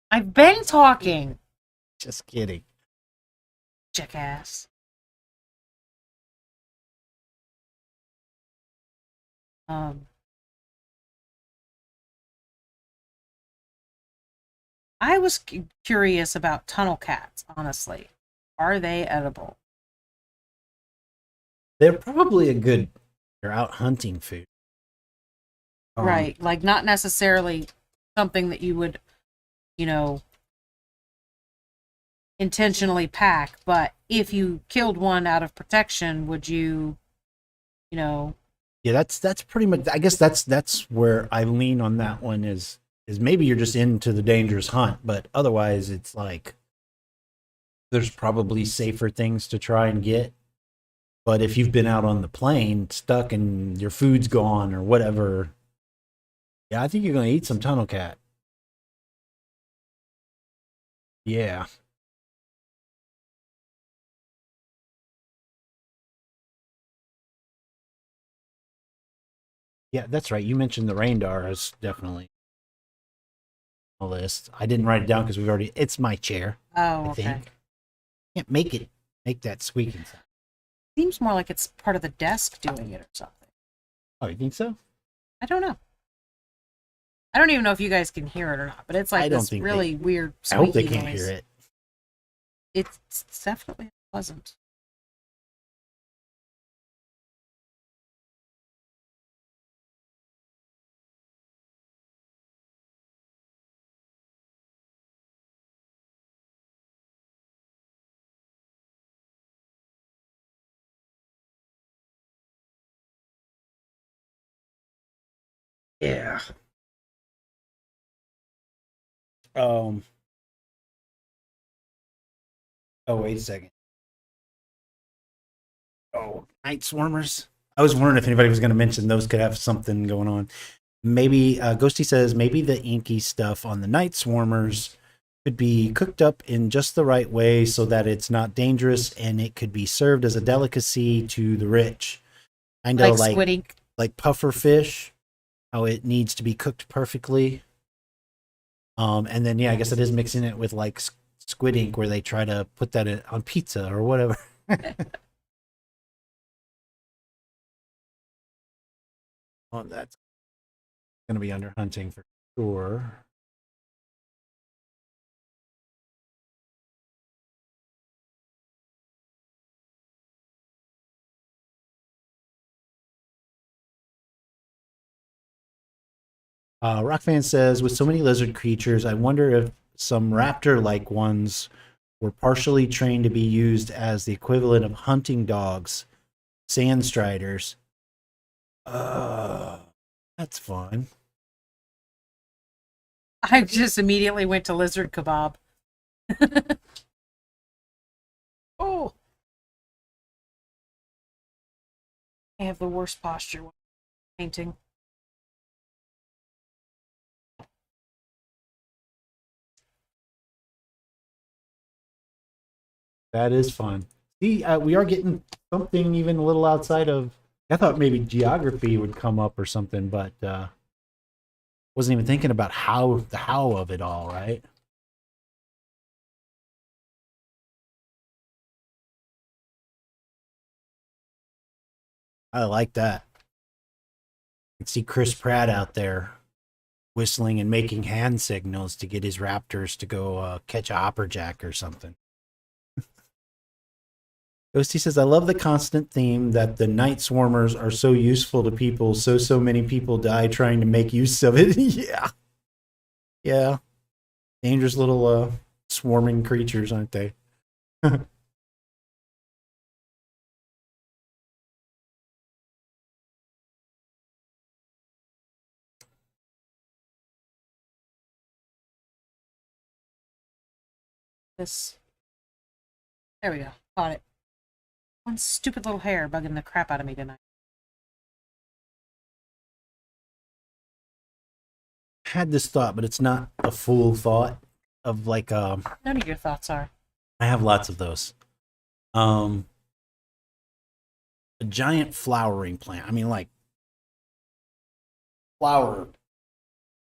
I've been talking. Just kidding. Jackass. Um, I was curious about tunnel cats, honestly. Are they edible? They're probably a good. They're out hunting food. Right. Like, not necessarily something that you would, you know, intentionally pack, but if you killed one out of protection, would you, you know, Yeah, that's pretty much. I guess that's where I lean on that one is maybe you're just into the dangerous hunt, but otherwise it's like there's probably safer things to try and get. But if you've been out on the plane, stuck, and your food's gone or whatever, yeah, I think you're gonna eat some tunnel cat. Yeah, yeah, that's right. You mentioned the reindeer is definitely on the list. I didn't write it down because we've already. It's my chair. oh, I okay. think. Can't make that squeaking sound. Seems more like it's part of the desk doing it or something. Oh, you think so? I don't know. I don't even know if you guys can hear it or not, but it's like I don't this think really weird I hope they squeaky can't noise. hear it. It's definitely pleasant. Yeah. Um. Oh, wait a second. Oh, night swarmers. I was wondering if anybody was going to mention those could have something going on. Maybe Ghosty says maybe the inky stuff on the night swarmers could be cooked up in just the right way so that it's not dangerous and it could be served as a delicacy to the rich. I know, Like squid ink. like puffer fish, how it needs to be cooked perfectly. And then yeah, I guess it is mixing it with like squid ink, where they try to put that on pizza or whatever. Oh, that's going to be under hunting for sure. Rockfan says, with so many lizard creatures, I wonder if some raptor-like ones were partially trained to be used as the equivalent of hunting dogs, sand striders. Uh, that's fun. I just immediately went to lizard kebab. Oh, I have the worst posture when painting. That is fun. See, we are getting something even a little outside of. I thought maybe geography would come up or something, but wasn't even thinking about how of it all. Right? I like that. I can see Chris Pratt out there whistling and making hand signals to get his raptors to go catch a hopperjack or something. Ghosty says, I love the constant theme that the night swarmers are so useful to people, so many people die trying to make use of it. Yeah. Yeah. Dangerous little swarming creatures, aren't they? This. There we go. Caught it. One stupid little hair bugging the crap out of me tonight. Had this thought, but it's not a full thought of like None of your thoughts are. I have lots of those. Um a giant flowering plant. I mean like flower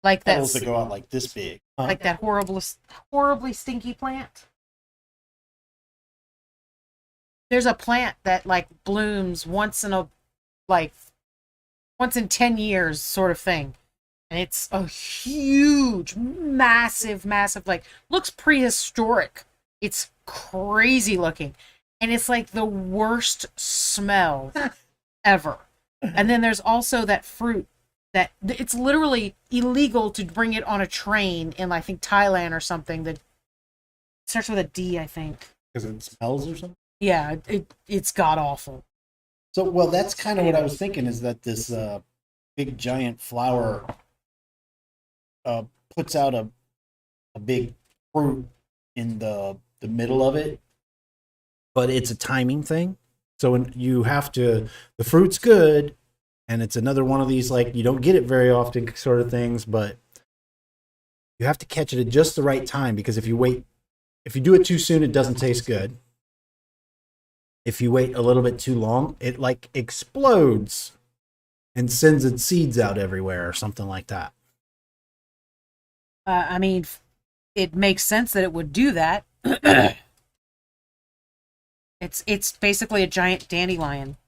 Like petals that. that go out like this big. Like that horribly stinky plant. There's a plant that like blooms like once in 10 years sort of thing. And it's a huge, massive, like looks prehistoric. It's crazy looking. And it's like the worst smell ever. And then there's also that fruit that it's literally illegal to bring it on a train in I think Thailand or something that starts with a D, I think. Because it smells or something. Yeah, it's god awful. So, well, that's kind of what I was thinking, is that this big giant flower puts out a big fruit in the middle of it, but it's a timing thing. So when you have to, the fruit's good, and it's another one of these like you don't get it very often sort of things, but you have to catch it at just the right time, because if you do it too soon, it doesn't taste good. If you wait a little bit too long, it like explodes and sends its seeds out everywhere or something like that. I mean, it makes sense that it would do that. It's basically a giant dandelion.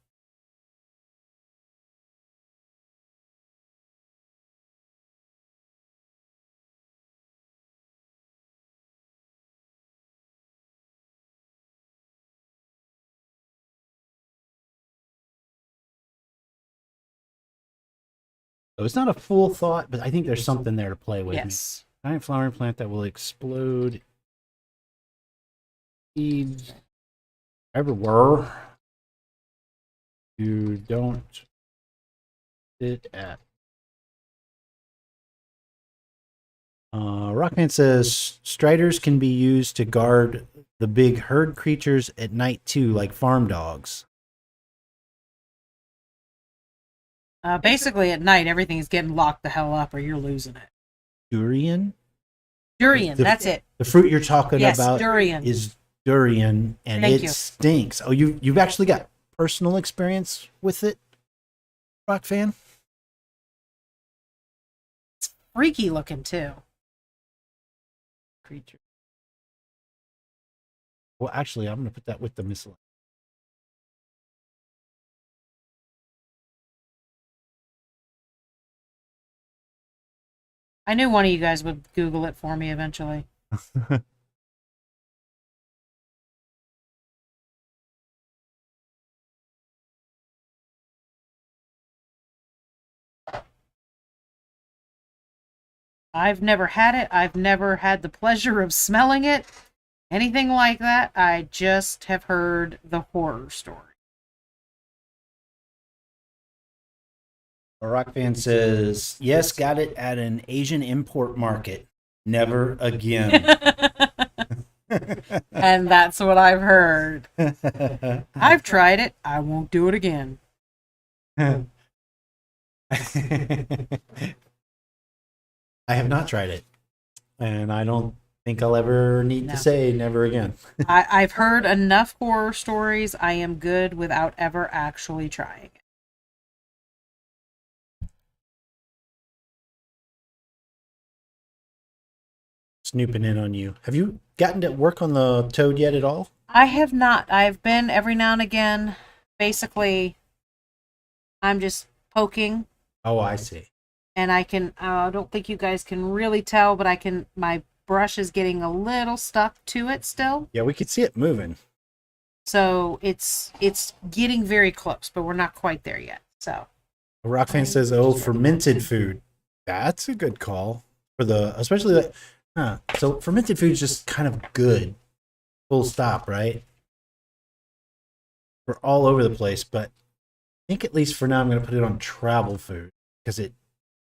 So it's not a full thought, but I think there's something there to play with. Yes. Giant flowering plant that will explode seeds everywhere. You don't sit at. Rockman says striders can be used to guard the big herd creatures at night too, like farm dogs. Basically, at night, everything's getting locked the hell up, or you're losing it. Durian? Durian, that's it. The fruit you're talking Yes, about durian. is durian, and Thank it you. stinks. Oh, you've actually got personal experience with it, Rock fan? Freaky looking too. Creature. Well, actually, I'm going to put that with the missile. I knew one of you guys would Google it for me eventually. I've never had it. I've never had the pleasure of smelling it. Anything like that. I just have heard the horror story. A rock fan says, yes, got it at an Asian import market. Never again. And that's what I've heard. I've tried it. I won't do it again. I have not tried it. And I don't think I'll ever need to say never again. I've heard enough horror stories. I am good without ever actually trying it. Snooping in on you. Have you gotten to work on the toad yet at all? I have not. I've been every now and again. Basically, I'm just poking. Oh, I see. And I can, I don't think you guys can really tell, but my brush is getting a little stuck to it still. Yeah, we could see it moving. So it's getting very close, but we're not quite there yet. So. Rockfan says, oh, fermented food. That's a good call. Especially the, so fermented food is just kind of good. Full stop, right? We're all over the place, but I think at least for now I'm going to put it on travel food because it's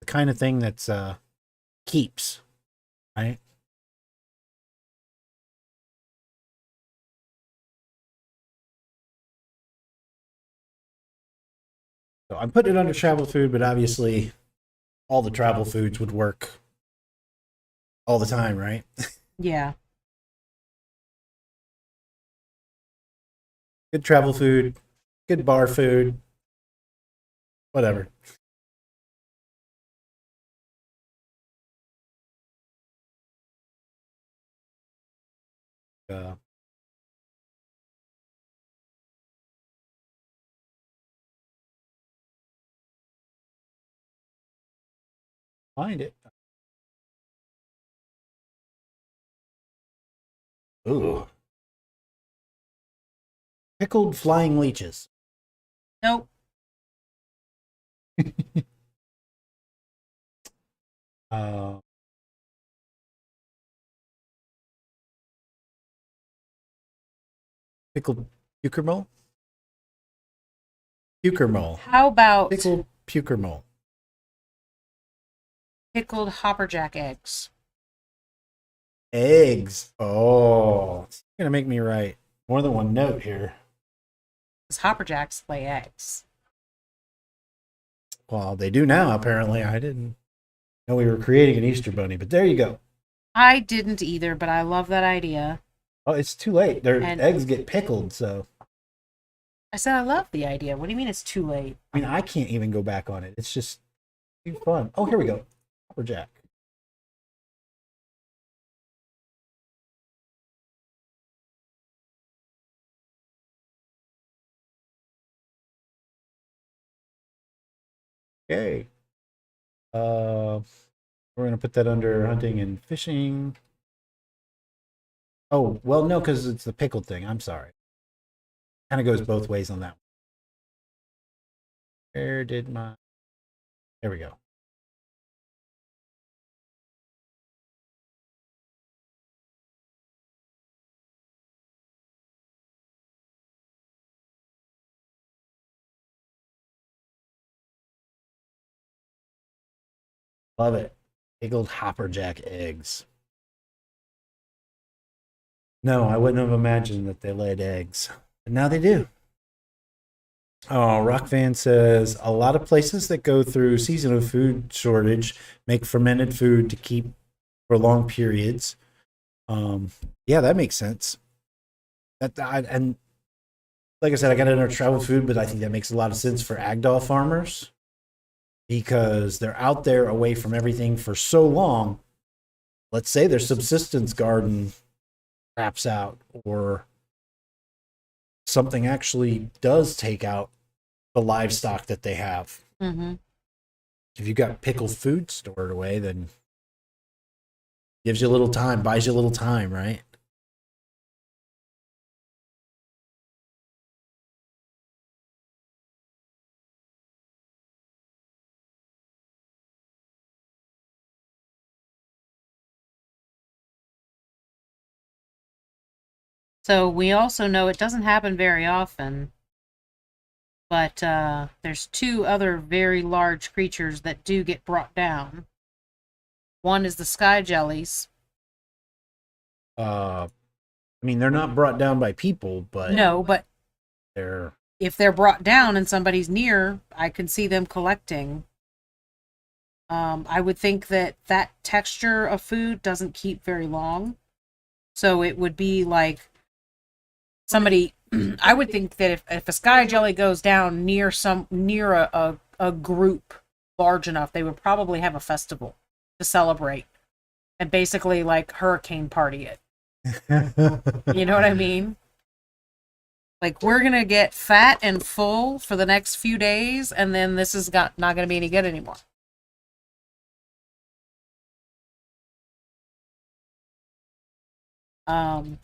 the kind of thing that's keeps, right? So I'm putting it under travel food, but obviously all the travel foods would work all the time, right? Yeah. Good travel food, good bar food, whatever. Find it. Ooh. Pickled flying leeches. Nope. uh, Pickled puker mole? Puker mole. How about Pickled puker mole. pickled hopperjack eggs? Eggs. Oh, it's going to make me write more than one note here. Because hopperjacks lay eggs. Well, they do now, apparently. I didn't know we were creating an Easter bunny, but there you go. I didn't either, but I love that idea. Oh, it's too late. Their eggs get pickled, so. I said I love the idea. What do you mean it's too late? I mean, I can't even go back on it. It's just too fun. Oh, here we go. Hopperjack. Okay. We're going to put that under hunting and fishing. Oh, well, no, because it's the pickled thing. I'm sorry. Kind of goes both ways on that one. Where did my... There we go. Love it. Pickled hopperjack eggs. No, I wouldn't have imagined that they laid eggs. But now they do. Oh, Rockvan says a lot of places that go through seasonal food shortage make fermented food to keep for long periods. Yeah, that makes sense. And like I said, I got into travel food, but I think that makes a lot of sense for Agdal farmers because they're out there away from everything for so long. Let's say their subsistence garden craps out or something actually does take out the livestock that they have. Mm-hmm. If you've got pickled food stored away, then gives you a little time, buys you a little time, right? So we also know it doesn't happen very often, but there's two other very large creatures that do get brought down. One is the sky jellies. I mean, they're not brought down by people, but No, but they're if they're brought down and somebody's near, I can see them collecting. I would think that that texture of food doesn't keep very long. So it would be like somebody, I would think that if a sky jelly goes down near a group large enough, they would probably have a festival to celebrate and basically like hurricane party it. You know what I mean? Like, we're going to get fat and full for the next few days, and then this is not going to be any good anymore. Um,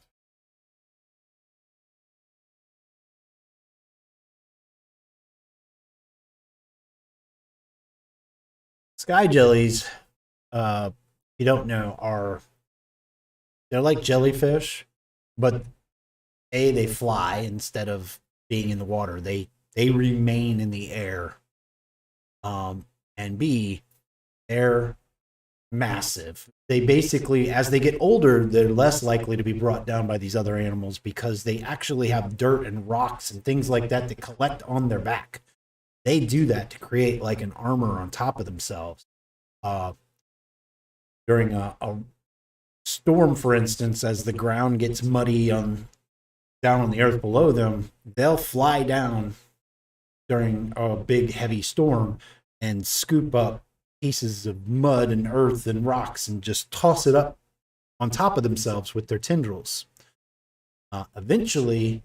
sky jellies. You don't know they're like jellyfish, but they fly instead of being in the water. They remain in the air. And B, they're massive. They basically, as they get older, they're less likely to be brought down by these other animals because they actually have dirt and rocks and things like that that collect on their back. They do that to create like an armor on top of themselves. During a storm, for instance, as the ground gets muddy down on the earth below them, they'll fly down during a big heavy storm and scoop up pieces of mud and earth and rocks and just toss it up on top of themselves with their tendrils. Eventually,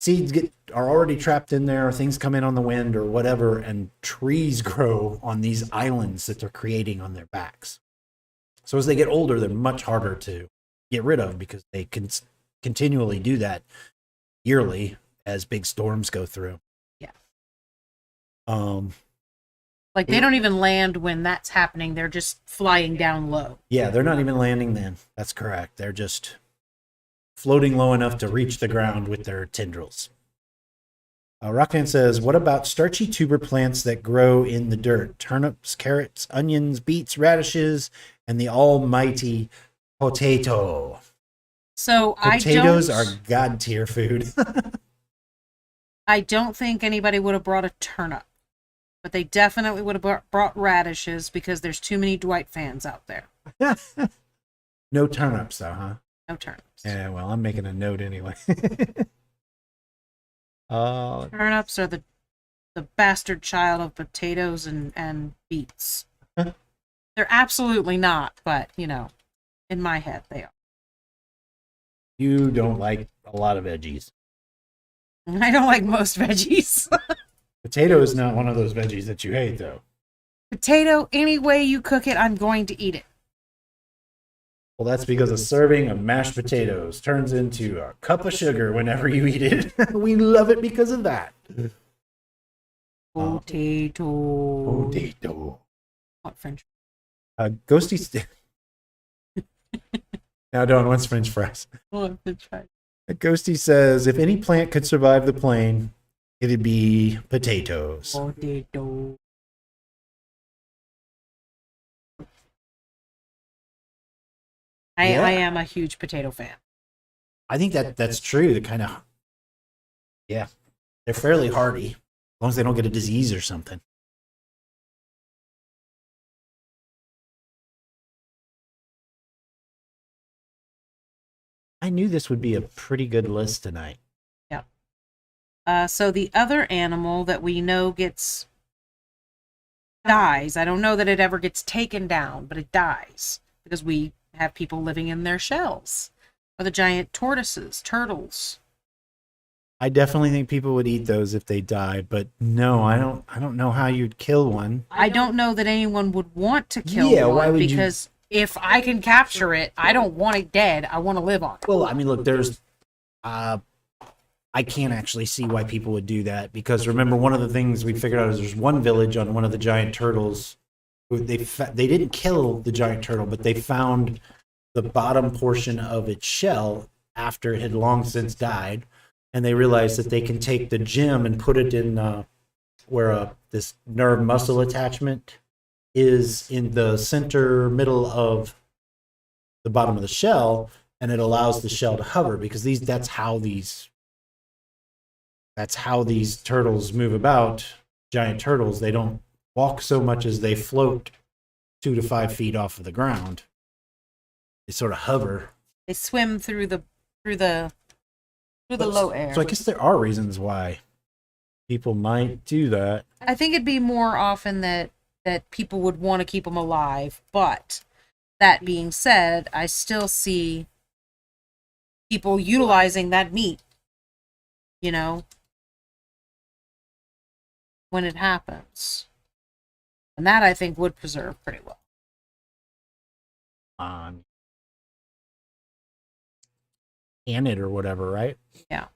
seeds are already trapped in there, or things come in on the wind or whatever, and trees grow on these islands that they're creating on their backs. So as they get older, they're much harder to get rid of because they can continually do that yearly as big storms go through. Yeah. Like they don't even land when that's happening. They're just flying down low. Yeah, they're not even landing then. That's correct. They're just floating low enough to reach the ground with their tendrils. Rockman says, what about starchy tuber plants that grow in the dirt? Turnips, carrots, onions, beets, radishes, and the almighty potato. So potatoes are god tier food. I don't think anybody would have brought a turnip, but they definitely would have brought radishes because there's too many Dwight fans out there. No turnips, though, huh? No turnips. Yeah, well, I'm making a note anyway. Turnips are the bastard child of potatoes and beets. They're absolutely not, but, you know, in my head, they are. You don't like a lot of veggies. I don't like most veggies. Potato is not one of those veggies that you hate, though. Potato, any way you cook it, I'm going to eat it. Well, that's because a serving of mashed potatoes turns into a cup of sugar whenever you eat it. We love it because of that. Potato. Potato. What French? Ghosty. Now, Dawn, what's French fries? What French fries? Ghosty says, if any plant could survive the plane, it'd be potatoes. Potato. Yeah. I am a huge potato fan. I think that's true. They kind of, yeah, they're fairly hardy as long as they don't get a disease or something. I knew this would be a pretty good list tonight. Yeah. So the other animal that we know dies. I don't know that it ever gets taken down, but it dies because we have people living in their shells. Or the giant tortoises, turtles. I definitely think people would eat those if they die, but no, I don't know how you'd kill one. I don't know that anyone would want to kill Yeah, one why would you- because if I can capture it, I don't want it dead. I want to live on it. Well, I mean, look, there's I can't actually see why people would do that because remember one of the things we figured out is there's one village on one of the giant turtles. They didn't kill the giant turtle, but they found the bottom portion of its shell after it had long since died, and they realized that they can take the gem and put it in where this nerve muscle attachment is in the center middle of the bottom of the shell, and it allows the shell to hover because that's how these turtles move about. Giant turtles, they don't walk so much as they float 2 to 5 feet off of the ground. They sort of hover. They swim through the low air. So I guess there are reasons why people might do that. I think it'd be more often that people would want to keep them alive, but that being said, I still see people utilizing that meat, when it happens. And that I think would preserve pretty well. Can it or whatever, right? Yeah.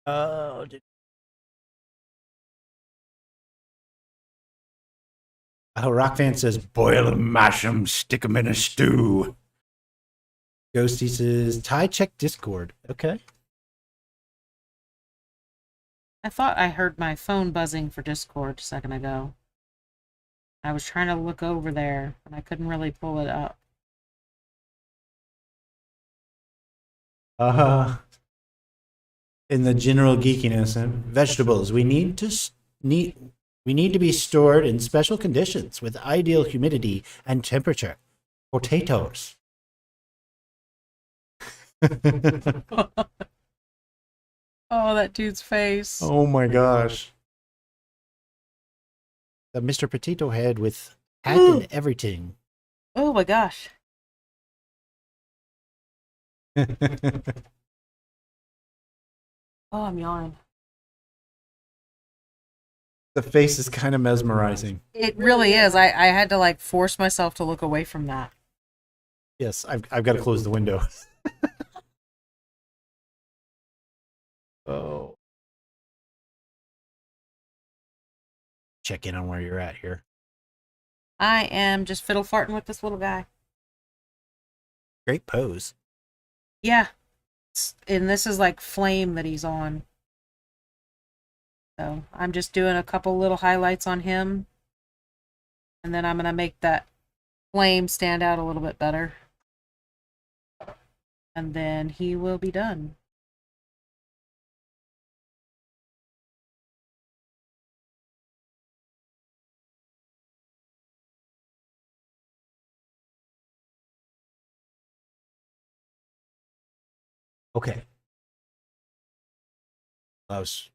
Oh, Rock Fan says, boil 'em, mash 'em, stick 'em in a stew. Ghosty says, Ty, check Discord. Okay. I thought I heard my phone buzzing for Discord a second ago. I was trying to look over there, and I couldn't really pull it up. In the general geekiness and vegetables, we need to be stored in special conditions with ideal humidity and temperature. Potatoes. Oh, that dude's face. Oh my gosh. The Mr. Potato Head with hat and everything. Oh my gosh. Oh, I'm yawning. The face is kind of mesmerizing. It really is. I had to force myself to look away from that. Yes, I've got to close the window. Oh. Check in on where you're at here. I am just fiddle farting with this little guy. Great pose. Yeah. And this is flame that he's on. So I'm just doing a couple little highlights on him. And then I'm going to make that flame stand out a little bit better. And then he will be done. Okay. I was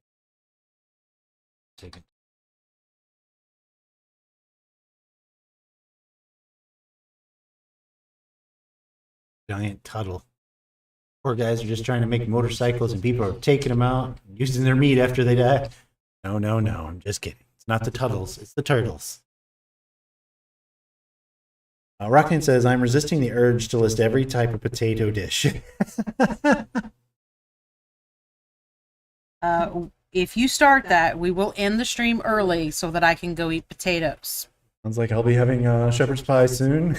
taking. Giant Tuttle. Poor guys are just trying to make motorcycles and people are taking them out and using their meat after they die. No, I'm just kidding. It's not the Tuttles, it's the turtles. Rockman says, I'm resisting the urge to list every type of potato dish. If you start that, we will end the stream early so that I can go eat potatoes. Sounds like I'll be having shepherd's pie soon.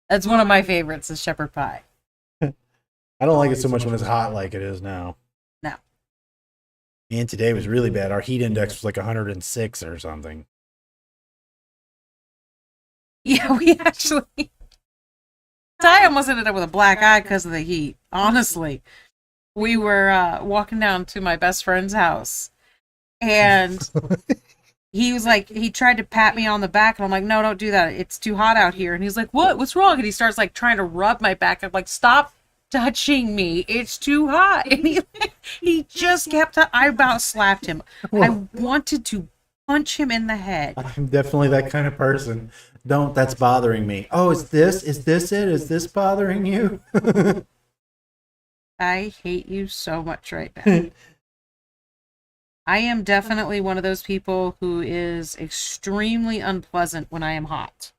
That's one of my favorites, is shepherd pie. I don't like it so much when it's hot like it is now. No. Man, today was really bad. Our heat index was like 106 or something. Yeah, we actually. I almost ended up with a black eye because of the heat. Honestly, we were walking down to my best friend's house, and he was like, he tried to pat me on the back, and I'm like, no, don't do that. It's too hot out here. And he's like, what? What's wrong? And he starts like trying to rub my back. I'm like, stop touching me. It's too hot. And he just kept. I about slapped him. I wanted to punch him in the head. I'm definitely that kind of person. Don't. That's bothering me. Oh, is this it? Is this bothering you? I hate you so much right now. I am definitely one of those people who is extremely unpleasant when I am hot.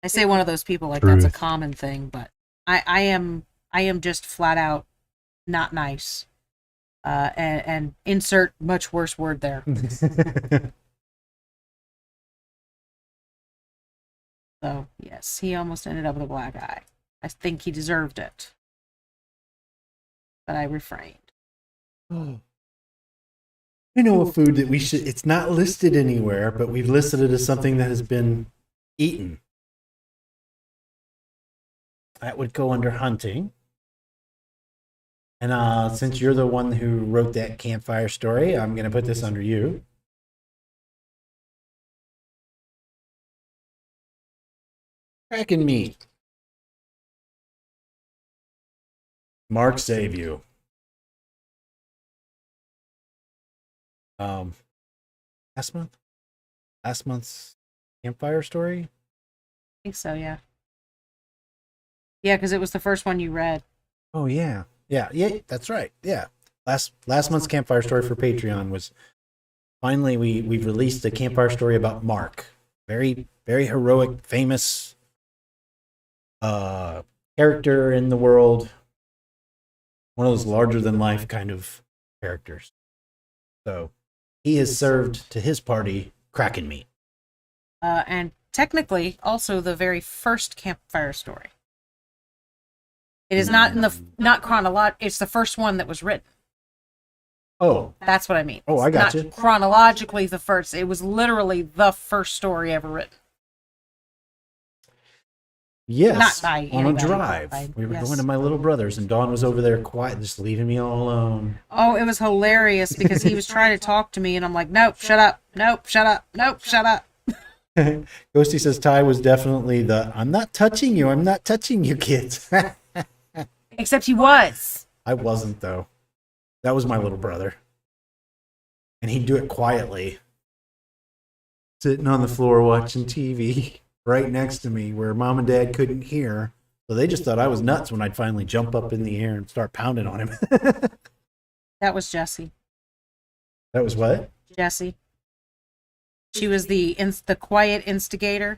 I say one of those people like that's a common thing, but I am just flat out not nice. And insert much worse word there. So yes, he almost ended up with a black eye. I think he deserved it, but I refrained. I know a food that we should. It's not listed anywhere, but we've listed it as something that has been eaten. That would go under hunting. And since you're the one who wrote that campfire story, I'm going to put this under you. Kraken meat. Mark save you. Last month's campfire story. I think so, yeah. Yeah, because it was the first one you read. Oh yeah, that's right. Yeah, last month's campfire story for Patreon was finally we've released a campfire story about Mark, very heroic, famous character in the world, one of those larger than life kind of characters. So he has served to his party Kraken meat, and technically also the very first campfire story. It is not in the not chronological. It's the first one that was written. Oh, that's what I mean. Oh, I got not you. Chronologically, the first. It was literally the first story ever written. Yes, not by on anybody, a drive. We were going to my little brother's, and Dawn was over there quiet, just leaving me all alone. Oh, it was hilarious because he was trying to talk to me, and I'm like, nope, shut up, nope, shut up, nope, shut up. Ghosty says Ty was definitely the I'm not touching you kids. Except he was. I wasn't, though. That was my little brother. And he'd do it quietly. Sitting on the floor watching TV right next to me where mom and dad couldn't hear. So they just thought I was nuts when I'd finally jump up in the air and start pounding on him. That was Jessie. That was what? Jessie. She was the quiet instigator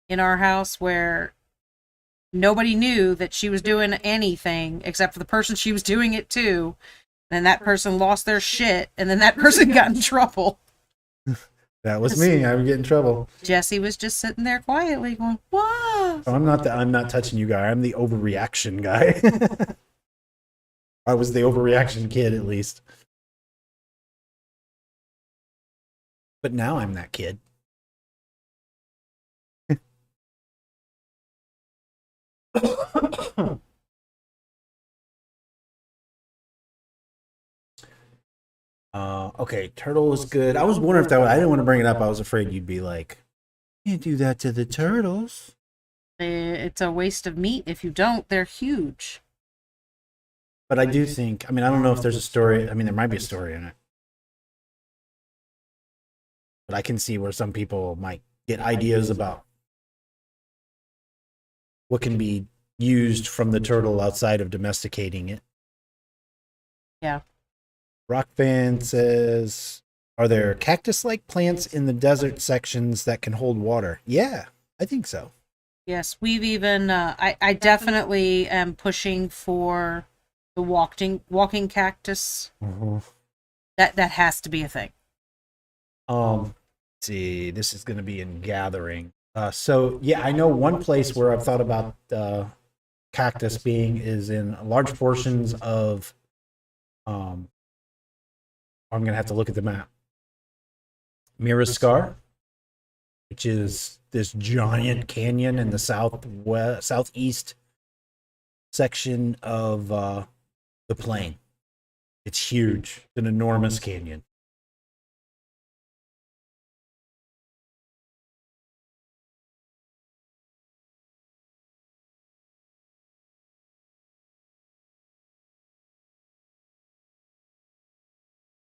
in our house where nobody knew that she was doing anything except for the person she was doing it to. Then that person lost their shit, and then that person got in trouble. That was me. I would get in trouble. Jessie was just sitting there quietly going, "Whoa!" So I'm not touching you guy. I'm the overreaction guy. I was the overreaction kid, at least. But now I'm that kid. Okay, turtle was good. I was wondering if I didn't want to bring it up. I was afraid you'd be like, can't do that to the turtles. It's a waste of meat if you don't. They're huge. But I do think, I don't know if there's a story. I mean, there might be a story in it. But I can see where some people might get ideas about what can be used from the turtle outside of domesticating it. Yeah. Rock Fan says, are there cactus-like plants in the desert sections that can hold water? Yeah, I think so. Yes, we've even, I definitely am pushing for the walking cactus. Mm-hmm. That has to be a thing. Let's see, this is going to be in Gathering. So, yeah, I know one place where I've thought about kind cactus being is in large portions of I'm gonna have to look at the map. Miriscar, which is this giant canyon in the southeast section of the plain. It's huge. It's an enormous canyon.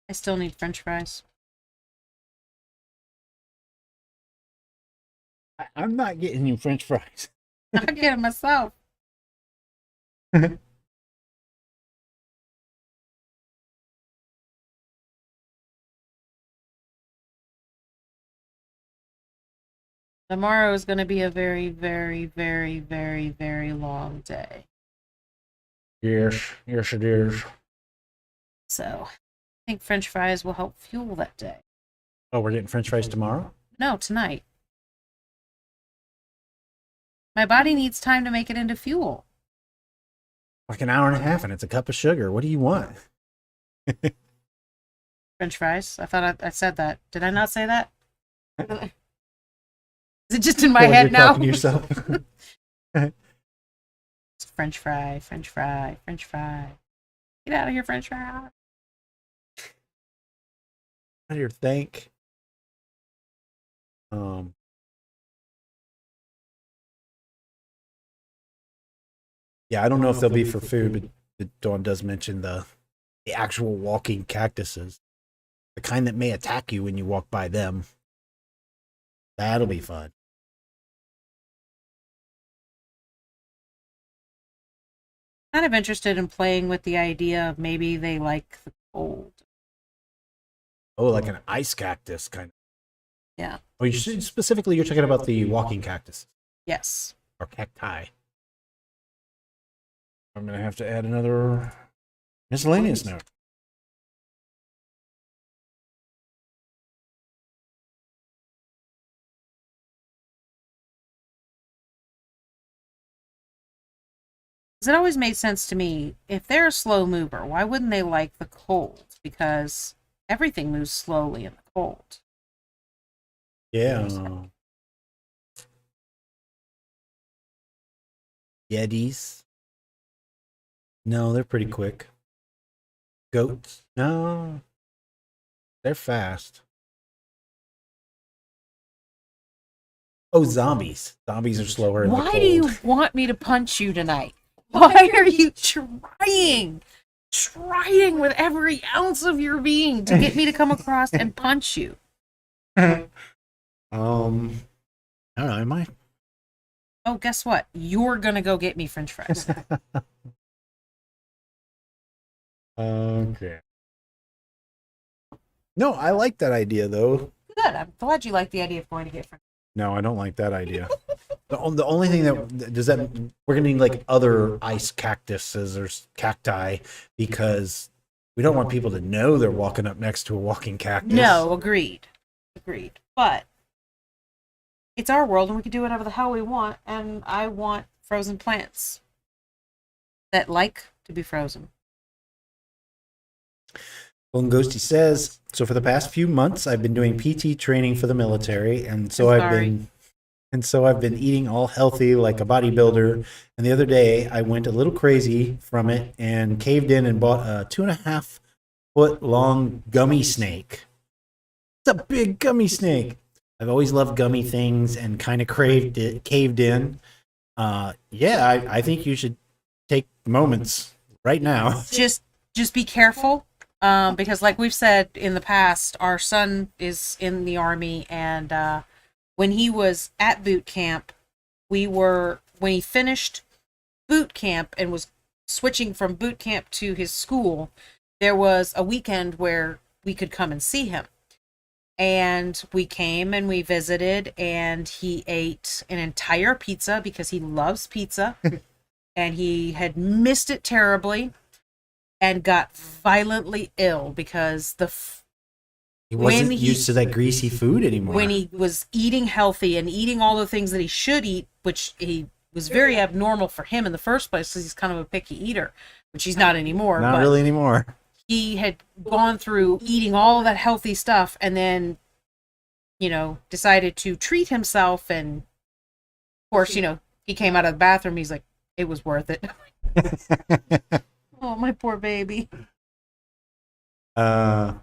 I still need French fries. I'm not getting you French fries. I get it myself. Tomorrow is going to be a very, very, very, very, very long day. Yes, yes, it is. So, I think French fries will help fuel that day. Oh, we're getting French fries tomorrow? No, tonight. My body needs time to make it into fuel. Like an hour and a half, and it's a cup of sugar. What do you want? French fries? I thought I said that. Did I not say that? Is it just in my Well, head you're now? talking to yourself. It's French fry, French fry, French fry. Get out of here, French fry. How do you think? Yeah, I don't know if they'll be for food, but Dawn does mention the actual walking cactuses, the kind that may attack you when you walk by them. That'll be fun. Kind of interested in playing with the idea of maybe they like the cold. Oh, like an ice cactus kind of. Yeah. Oh, specifically, you're talking about the walking cactus Yes. or cacti. I'm gonna have to add another miscellaneous note. Because it always made sense to me, if they're a slow mover, why wouldn't they like the cold? Because everything moves slowly in the cold. Yeah. Yetis. No, they're pretty quick. Goats. No. They're fast. Oh, zombies. Zombies are slower in the cold. Why do you want me to punch you tonight? Why are you trying with every ounce of your being to get me to come across and punch you? I don't know, am I? Oh, guess what? You're gonna go get me French fries. Okay. No, I like that idea though. Good. I'm glad you like the idea of going to get French fries. No, I don't like that idea. The only thing that does that we're gonna need like other ice cactuses or cacti because we don't want people to know they're walking up next to a walking cactus. No, agreed. Agreed. But it's our world and we can do whatever the hell we want, and I want frozen plants that like to be frozen. Well, and Ghosty says, so for the past few months I've been doing PT training for the military, and so I've been eating all healthy like a bodybuilder. And the other day I went a little crazy from it and caved in and bought a 2.5 foot long gummy snake. It's a big gummy snake. I've always loved gummy things and kind of caved in. I think you should take moments right now. Just be careful, because like we've said in the past, our son is in the Army, and when he was at boot camp, when he finished boot camp and was switching from boot camp to his school, there was a weekend where we could come and see him. And we came and we visited, and he ate an entire pizza because he loves pizza. And he had missed it terribly and got violently ill because He wasn't used to that greasy food anymore. when he was eating healthy and eating all the things that he should eat, which he was very abnormal for him in the first place because he's kind of a picky eater, which he's not anymore. Not but really anymore. He had gone through eating all of that healthy stuff and then, decided to treat himself. And of course, he came out of the bathroom. He's like, it was worth it. Oh, my poor baby. Now,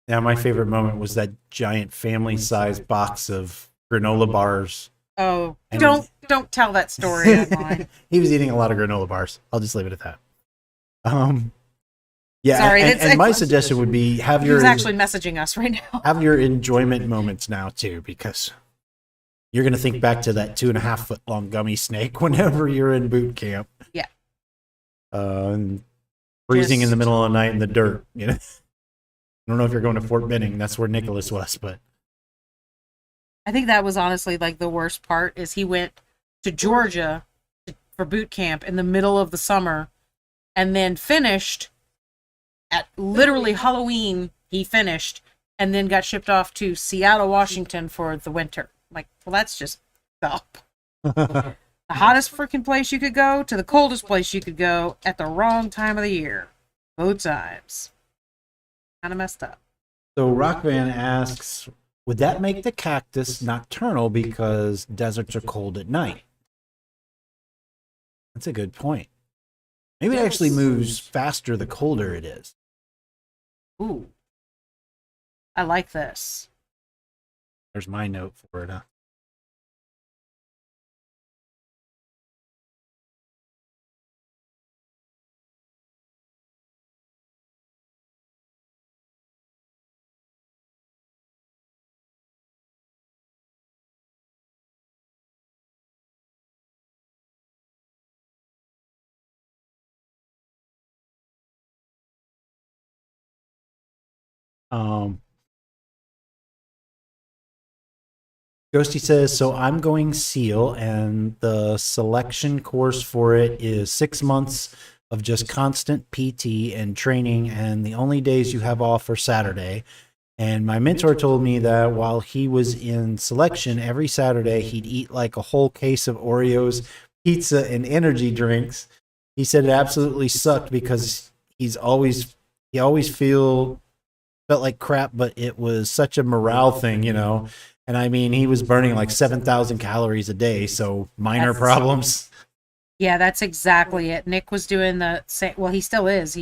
my favorite moment was that giant family-sized box of granola bars. Oh, don't tell that story online. He was eating a lot of granola bars. I'll just leave it at that. Yeah, sorry, and my suggestion would be he's actually messaging us right now. Have your enjoyment moments now too, because you're gonna think back to that 2.5 foot long gummy snake whenever you're in boot camp. Yeah. And freezing in the middle of the night in the dirt. I don't know if you're going to Fort Benning. That's where Nicholas was, but I think that was honestly like the worst part. Is he went to Georgia for boot camp in the middle of the summer, and then finished at literally Halloween. He finished and then got shipped off to Seattle, Washington for the winter. Like, well, that's just stop. The hottest freaking place you could go to the coldest place you could go at the wrong time of the year. Both times. Kind of messed up. So Rockvan asks, would that make the cactus nocturnal because deserts are cold at night? That's a good point. Maybe it actually moves faster the colder it is. Ooh. I like this. There's my note for it, huh? Ghosty says, so I'm going SEAL, and the selection course for it is 6 months of just constant PT and training, and the only days you have off are Saturday. And my mentor told me that while he was in selection, every Saturday he'd eat like a whole case of Oreos, pizza, and energy drinks. He said it absolutely sucked because he always felt like crap, but it was such a morale thing, And I mean, he was burning like 7,000 calories a day, so minor problems. Yeah, that's exactly it. Nick was doing the same. Well, he still is.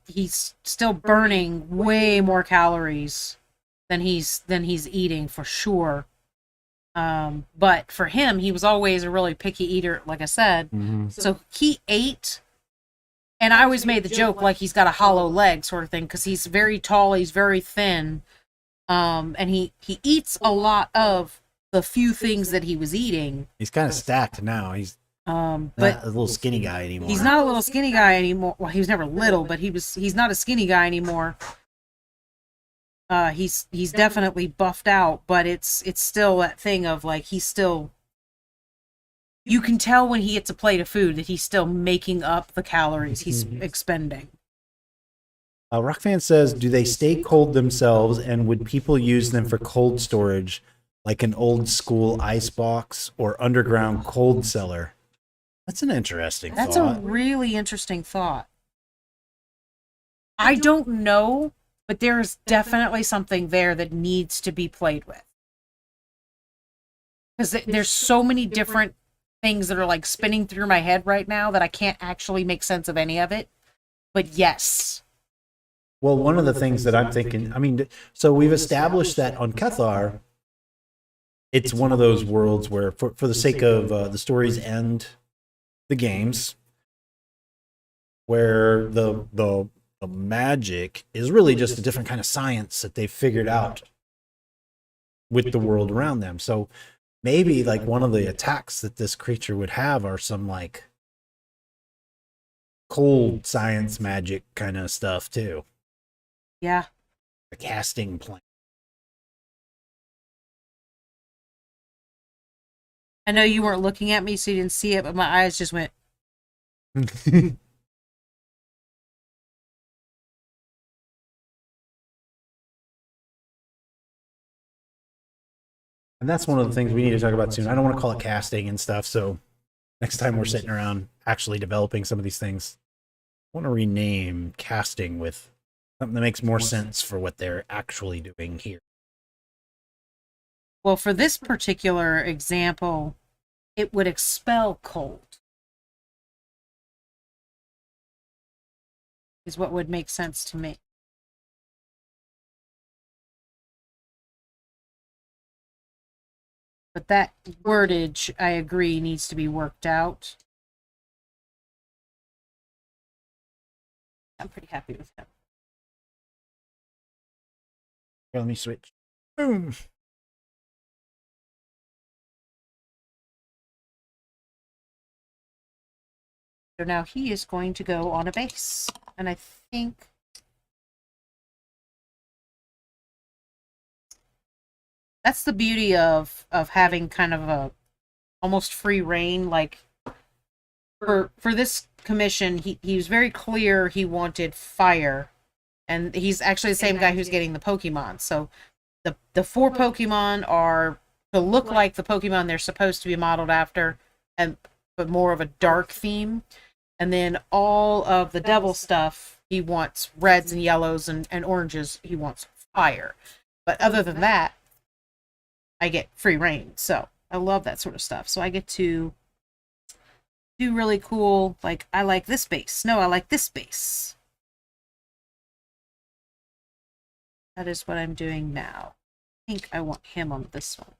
He's still burning way more calories than he's eating for sure. But for him, he was always a really picky eater, like I said. Mm-hmm. So he ate, and I always made the joke like he's got a hollow leg sort of thing because he's very tall, he's very thin. And he eats a lot of the few things that he was eating. He's kind of stacked now. He's but not a little skinny guy anymore. He's not a little skinny guy anymore. Well, he was never little, but he's not a skinny guy anymore. He's definitely buffed out, but it's still that thing of like he's still. You can tell when he gets a plate of food that he's still making up the calories he's expending. Rockfan says, do they stay cold themselves, and would people use them for cold storage, like an old school ice box or underground cold cellar? That's an interesting thought. That's a really interesting thought. I don't know, but there's definitely something there that needs to be played with. Because there's so many different things that are like spinning through my head right now that I can't actually make sense of any of it. But yes. Well, one of the things that I'm thinking, I mean, so we've established that on Cathar, it's one of those worlds where, for the sake of the stories and the games, where the magic is really just a different kind of science that they've figured out with the world around them. So maybe like one of the attacks that this creature would have are some like cold science magic kind of stuff too. Yeah. A casting plan. I know you weren't looking at me, so you didn't see it, but my eyes just went. And that's one of the things we need to talk about soon. I don't want to call it casting and stuff. So next time we're sitting around actually developing some of these things, I want to rename casting with something that makes more sense for what they're actually doing here. Well, for this particular example, it would expel cold. Is what would make sense to me. But that wordage, I agree, needs to be worked out. I'm pretty happy with that. Here, let me switch. Boom. So now he is going to go on a base. And I think that's the beauty of having kind of a almost free reign. Like for this commission, he was very clear he wanted fire. And he's actually the same guy who's getting the Pokemon. So the 4 Pokemon are to look like the Pokemon they're supposed to be modeled after, but more of a dark theme. And then all of the devil stuff, he wants reds and yellows and oranges. He wants fire. But other than that, I get free reign. So I love that sort of stuff. So I get to do really cool, like, I like this base. No, I like this base. That is what I'm doing now. I think I want him on this one.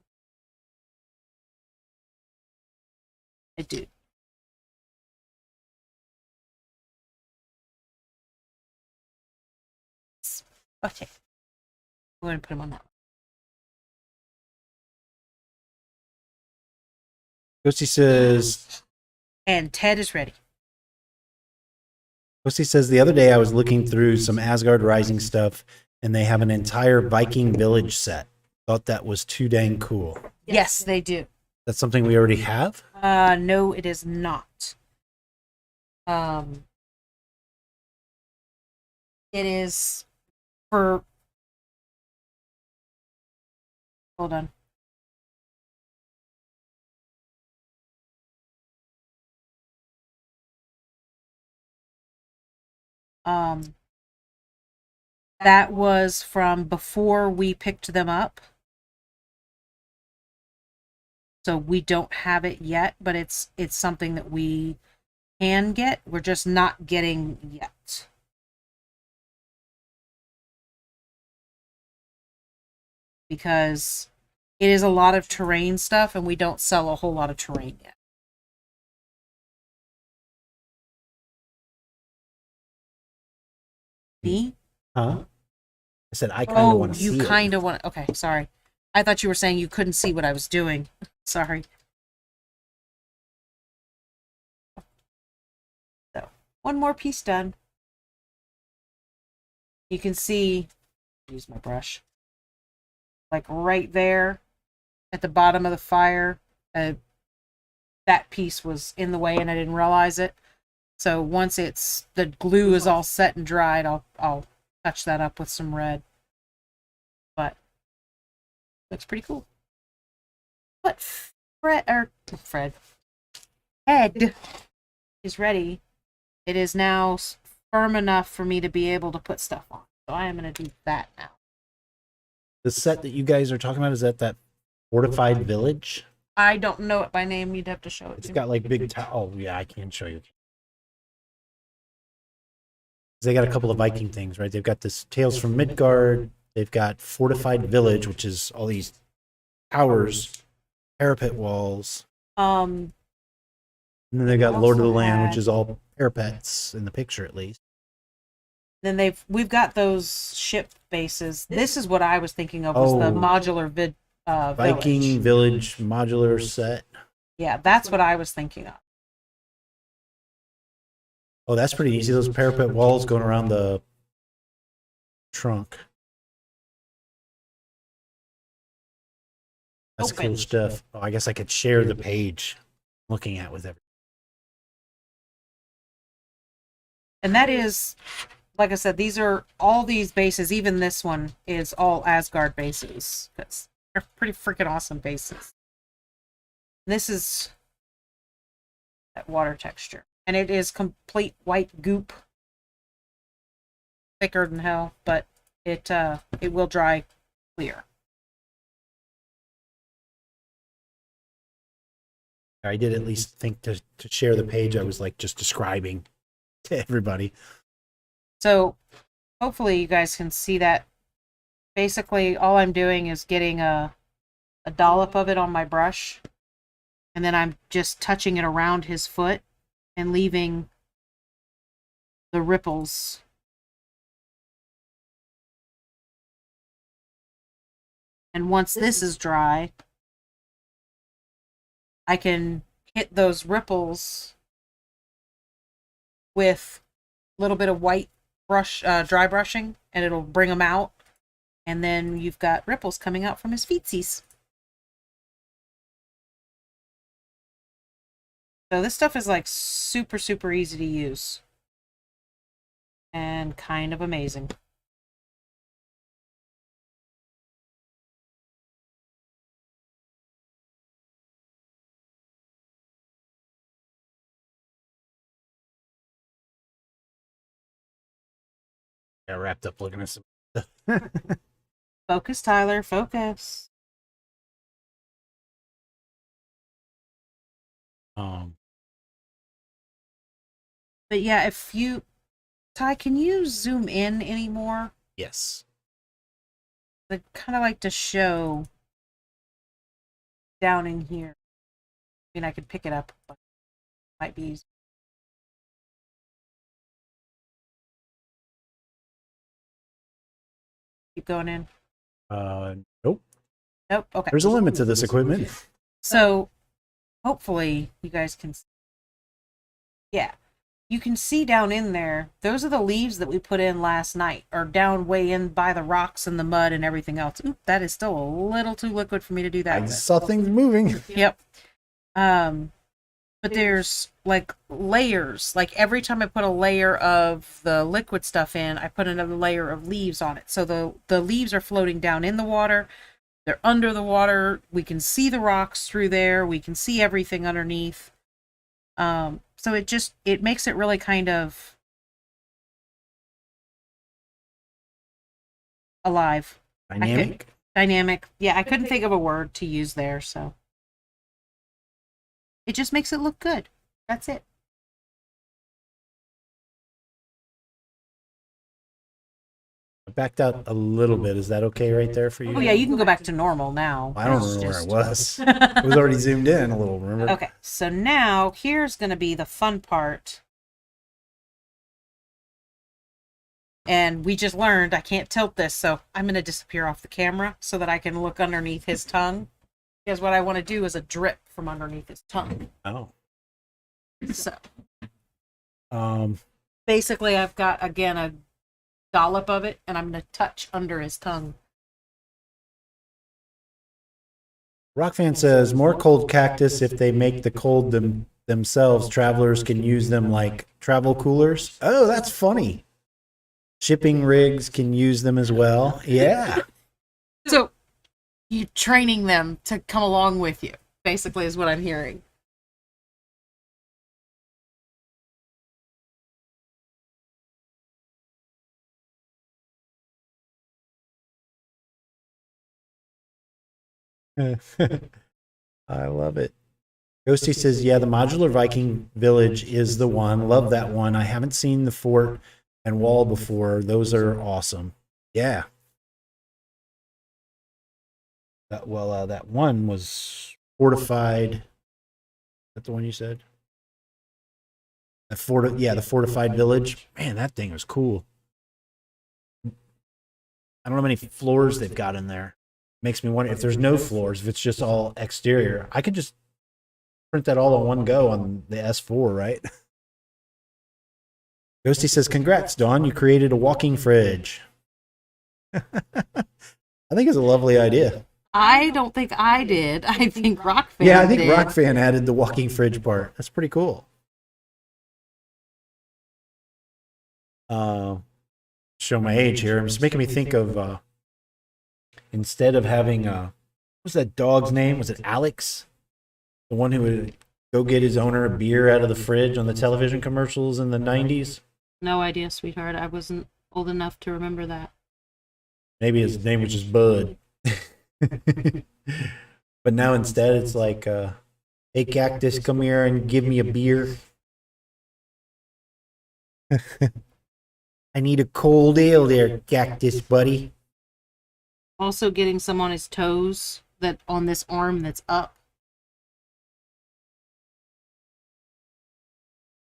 I do. Okay. We're going to put him on that one. Ghosty says, And Ted is ready. Ghosty says, the other day I was looking through some Asgard Rising stuff, and they have an entire Viking village set. Thought that was too dang cool. Yes, they do. That's something we already have? No, it is not. It is for... Hold on. That was from before we picked them up. So we don't have it yet, but it's something that we can get. We're just not getting yet. Because it is a lot of terrain stuff, and we don't sell a whole lot of terrain yet. Me? Huh? I said I kind of want to see it. You kind of want... Okay, sorry. I thought you were saying you couldn't see what I was doing. Sorry. So, one more piece done. You can see... Use my brush. Like right there at the bottom of the fire, that piece was in the way and I didn't realize it. So once the glue is all set and dried, I'll touch that up with some red. But looks pretty cool. But Ted is ready. It is now firm enough for me to be able to put stuff on. So I am going to do that now. The set that you guys are talking about, is that fortified village? I don't know it by name. You'd have to show it It's to got like big oh yeah, I can show you. They got a couple of Viking things, right? They've got this Tales from Midgard. They've got fortified village, which is all these towers, parapet walls. And then they got Lord of the Land, which is all parapets in the picture, at least. Then we've got those ship bases. This is what I was thinking of, was the modular Viking village modular set. Yeah, that's what I was thinking of. Oh, that's pretty easy. Those parapet walls going around the trunk. That's cool stuff. Oh, I guess I could share the page looking at with everyone. And that is, like I said, these are all these bases. Even this one is all Asgard bases. Because They're pretty freaking awesome bases. This is that water texture. And it is complete white goop. Thicker than hell, but it will dry clear. I did at least think to share the page I was like just describing to everybody. So hopefully you guys can see that. Basically, all I'm doing is getting a dollop of it on my brush, and then I'm just touching it around his foot and leaving the ripples. And once this is dry, I can hit those ripples with a little bit of white brush, dry brushing, and it'll bring them out. And then you've got ripples coming out from his feetsies. So this stuff is like super, super easy to use. And kind of amazing. I wrapped up looking at some stuff. Focus, Tyler, focus. But yeah, if you, Ty, can you zoom in anymore? Yes. I'd kind of like to show down in here. I mean, I could pick it up, but it might be easy. Keep going in. Nope. Nope. Okay. There's a limit to this equipment. So hopefully you guys can. Yeah. You can see down in there, those are the leaves that we put in last night, or down way in by the rocks and the mud and everything else. Oop, that is still a little too liquid for me to do that I with. saw things moving. Yep. But there's like layers. Like every time I put a layer of the liquid stuff in, I put another layer of leaves on it. So the leaves are floating down in the water. They're under the water. We can see the rocks through there. We can see everything underneath. So it makes it really kind of alive. Dynamic. Dynamic. Yeah, I couldn't think of a word to use there, so. It just makes it look good. That's it. I backed out a little bit. Is that okay right there for you? Oh yeah, you can go back to normal now. I don't remember where I was. It was already zoomed in a little, remember? Okay, so now here's going to be the fun part. And we just learned I can't tilt this, so I'm going to disappear off the camera so that I can look underneath his tongue. Because what I want to do is a drip from underneath his tongue. Oh. So. Um. Basically, I've got, again, a dollop of it, and I'm going to touch under his tongue. Rockfan says, more cold cactus if they make the cold themselves. Travelers can use them like travel coolers. Oh, that's funny. Shipping rigs can use them as well. Yeah. So, you training them to come along with you, basically, is what I'm hearing. I love it. Ghosty says, yeah, the modular Viking village is the one. Love that one. I haven't seen the fort and wall before. Those are awesome. Yeah. That one was fortified. Is that the one you said? The fortified village. Man, that thing was cool. I don't know how many floors they've got in there. Makes me wonder if there's no floors, if it's just all exterior. I could just print that all in one go on the S4, right? Ghosty says, congrats, Dawn. You created a walking fridge. I think it's a lovely idea. I don't think I did. I think Rockfan did. Yeah, I think Rockfan added the walking fridge part. That's pretty cool. Show my age here. It's making me think of instead of having What's that dog's name? Was it Alex? The one who would go get his owner a beer out of the fridge on the television commercials in the 90s? No idea, sweetheart. I wasn't old enough to remember that. Maybe his name was just Bud. But now instead it's like, hey, Cactus, come here and give me a beer. I need a cold ale there, Cactus, buddy. Also getting some on his toes that on this arm that's up.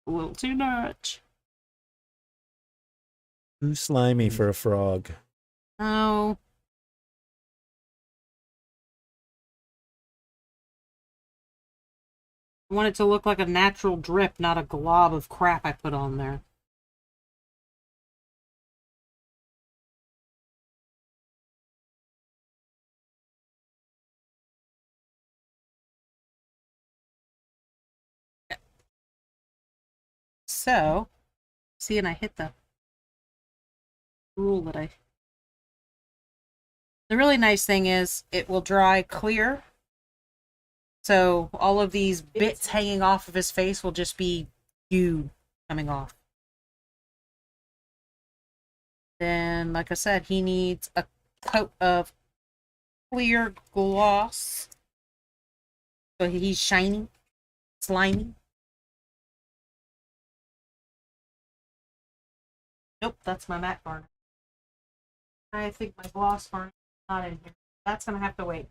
A little too much. Too slimy for a frog. Oh. I want it to look like a natural drip, not a glob of crap I put on there. So, see, and I hit the rule that I... The really nice thing is it will dry clear. So all of these bits hanging off of his face will just be dew coming off. Then, like I said, he needs a coat of clear gloss. So he's shiny, slimy. Nope, that's my matte varnish. I think my gloss varnish is not in here. That's going to have to wait.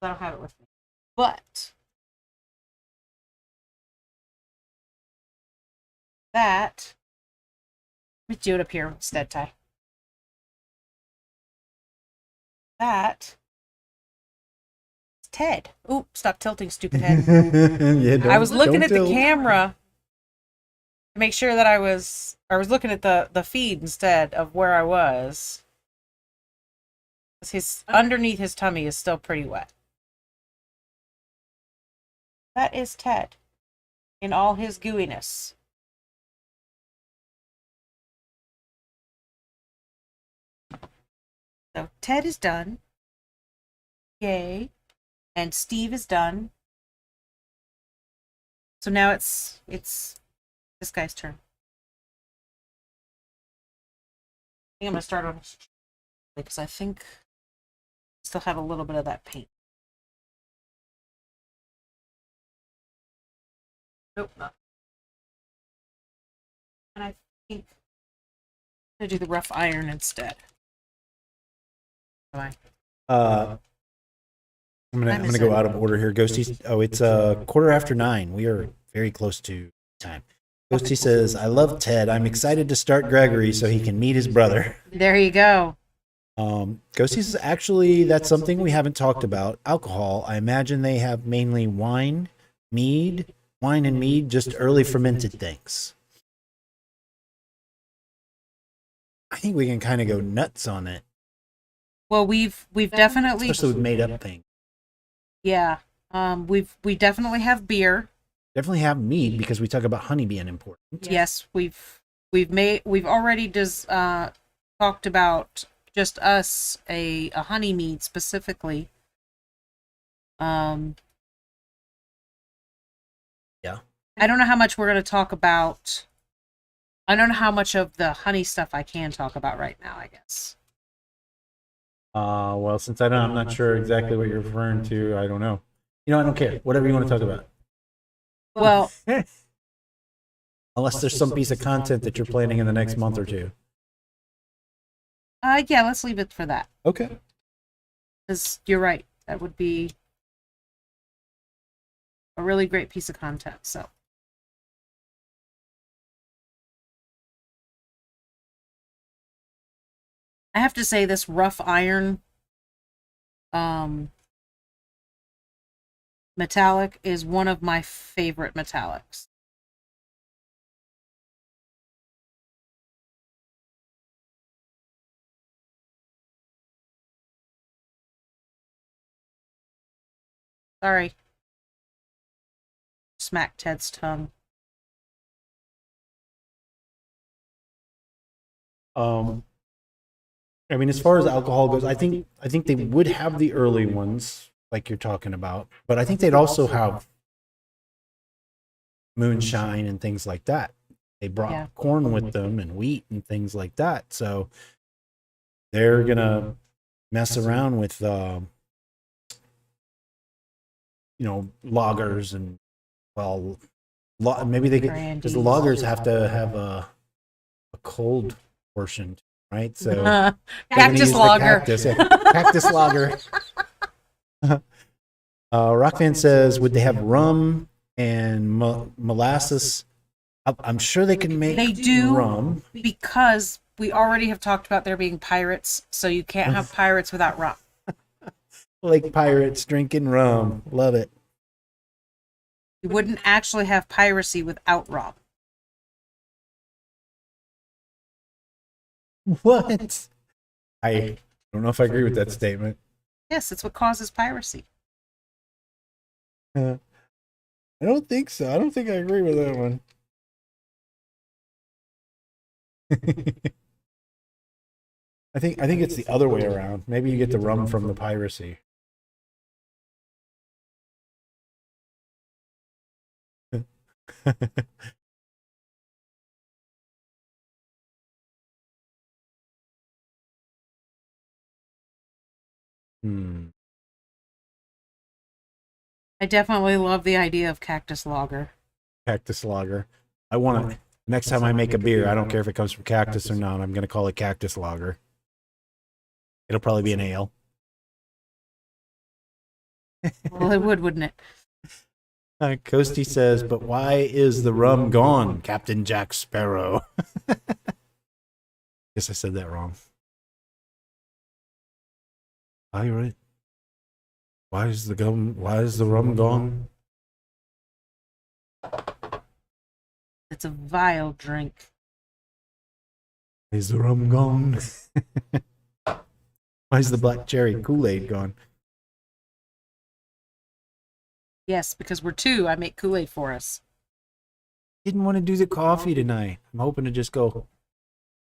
I don't have it with me. But that, let me do it up here instead, Ty. That is Ted. Oop, stop tilting, stupid head. Yeah, I was looking don't at the tilt. camera to make sure that I was looking at the feed instead of where I was. His underneath his tummy is still pretty wet. That is Ted in all his gooiness. So Ted is done. Yay. And Steve is done. So now it's this guy's turn. I think I'm gonna start on his because I think I still have a little bit of that paint. Nope, not. And I think I'm gonna do the rough iron instead. Bye. I'm gonna go out of order here. Ghosty. Oh, it's 9:15. We are very close to time. Ghosty says, "I love Ted. I'm excited to start Gregory so he can meet his brother." There you go. Ghosty says, "Actually, that's something we haven't talked about. Alcohol. I imagine they have mainly wine and mead, just early fermented things." I think we can kind of go nuts on it. Well, we've definitely, especially with made up things. Yeah. We definitely have beer. Definitely have mead because we talk about honey being important. Yes, we've already talked about just us a honey mead specifically. Yeah. I don't know how much we're going to talk about. I don't know how much of the honey stuff I can talk about right now, I guess. Well, since I'm not sure exactly what you're referring to, I don't know. You know, I don't care. Whatever you want to talk about. Well, unless there's some piece of content that you're planning in the next month or two. Yeah, let's leave it for that. Okay. Because you're right. That would be a really great piece of content, so. I have to say this rough iron metallic is one of my favorite metallics. Sorry. Smack Ted's tongue. I mean, as far as alcohol goes, I think they would have the early ones like you're talking about, but I think they'd also have moonshine and things like that. They brought corn with them and wheat and things like that. So they're gonna mess around with loggers and well, maybe they could because the loggers have to have a cold portion, right? So cactus lager. Cactus lager. Rockfan says, would they have rum and molasses? I'm sure they can make They do rum because we already have talked about there being pirates, so you can't have pirates without rum. like pirates drinking rum. Love it. You wouldn't actually have piracy without rum. What? I don't know if I agree with that statement. Yes, it's what causes piracy. I don't think so. I don't think I agree with that one. I think it's the other way around. Maybe you get the rum from the piracy. I definitely love the idea of cactus lager. Cactus lager. I want to. Next time I make a beer, I don't care if it comes from cactus or not. I'm going to call it cactus lager. It'll probably be an ale. Well, it would, wouldn't it? Coasty says, but why is the rum gone, Captain Jack Sparrow? Guess I said that wrong. Oh, you're right. Why is the rum gone? It's a vile drink. Is the rum gone? Why is the black cherry Kool-Aid gone? Yes, because we're two. I make Kool-Aid for us. Didn't want to do the coffee tonight. I'm hoping to just go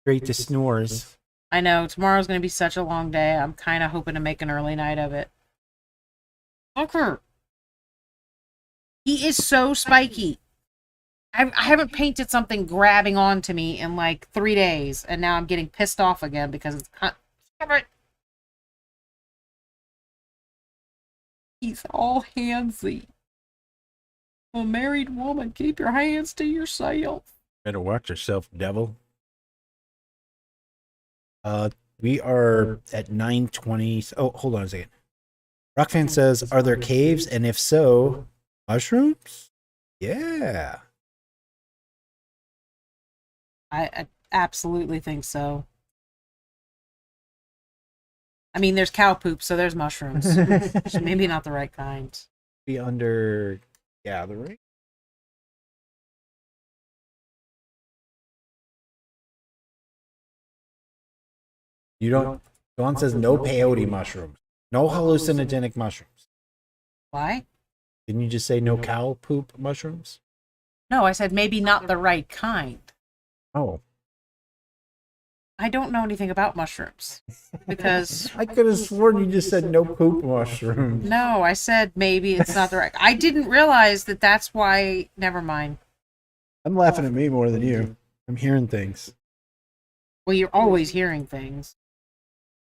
straight to snores. I know. Tomorrow's going to be such a long day. I'm kind of hoping to make an early night of it. Tucker! He is so spiky. I haven't painted something grabbing onto me in like 3 days, and now I'm getting pissed off again because it's... He's all handsy. A married woman, keep your hands to yourself. Better watch yourself, devil. We are at 9:20. Oh, hold on a second. Rockfan says, are there caves? And if so, mushrooms? Yeah. I absolutely think so. I mean, there's cow poop, so there's mushrooms. Maybe not the right kind. Be under gathering. You don't. Dawn says no peyote mushrooms. No hallucinogenic mushrooms. Why? Didn't you just say no cow poop mushrooms? No, I said maybe not the right kind. Oh. I don't know anything about mushrooms. Because... I could have sworn you just said no poop mushrooms. No, I said maybe it's not the right... I didn't realize that that's why... Never mind. I'm laughing at me more than you. I'm hearing things. Well, you're always hearing things.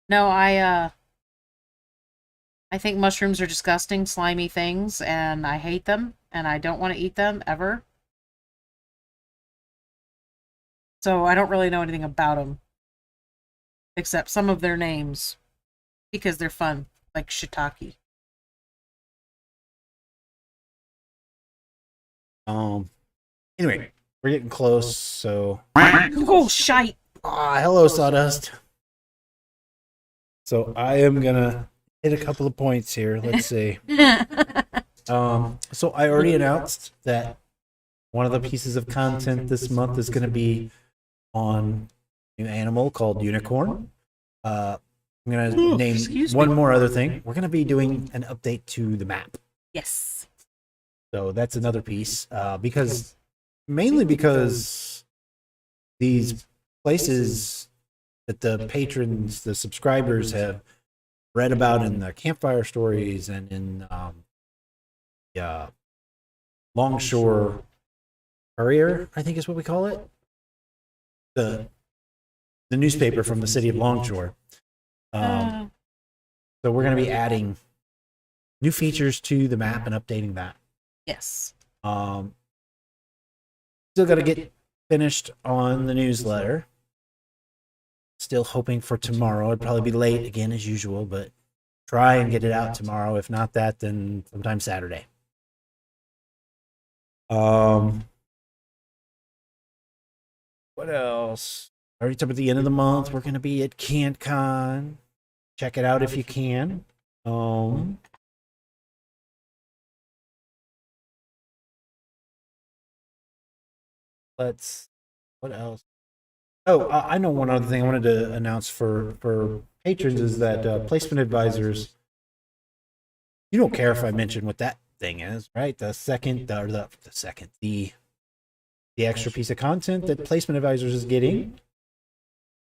No, I think mushrooms are disgusting, slimy things, and I hate them, and I don't want to eat them, ever. So I don't really know anything about them. Except some of their names. Because they're fun. Like shiitake. Anyway, we're getting close, so... Oh, shite! Ah, hello, Sawdust. So I am gonna hit a couple of points here. Let's see. So I already announced that one of the pieces of content this month is going to be on a new animal called unicorn. I'm going to name one more other thing. We're going to be doing an update to the map. Yes. So that's another piece, because mainly because these places that the patrons, the subscribers have read about in the campfire stories and in yeah, Longshore Courier, I think is what we call it. The newspaper from the city of Longshore. So we're going to be adding new features to the map and updating that. Yes. Still got to get finished on the newsletter. Still hoping for tomorrow. It'd probably be late again as usual, but try and get it out tomorrow. If not that, then sometime Saturday. What else? Already up at the end of the month, we're going to be at CanCon. Check it out if you can. What else? Oh, I know one other thing I wanted to announce for patrons is that placement advisors. You don't care if I mention what that thing is, right? The extra piece of content that placement advisors is getting.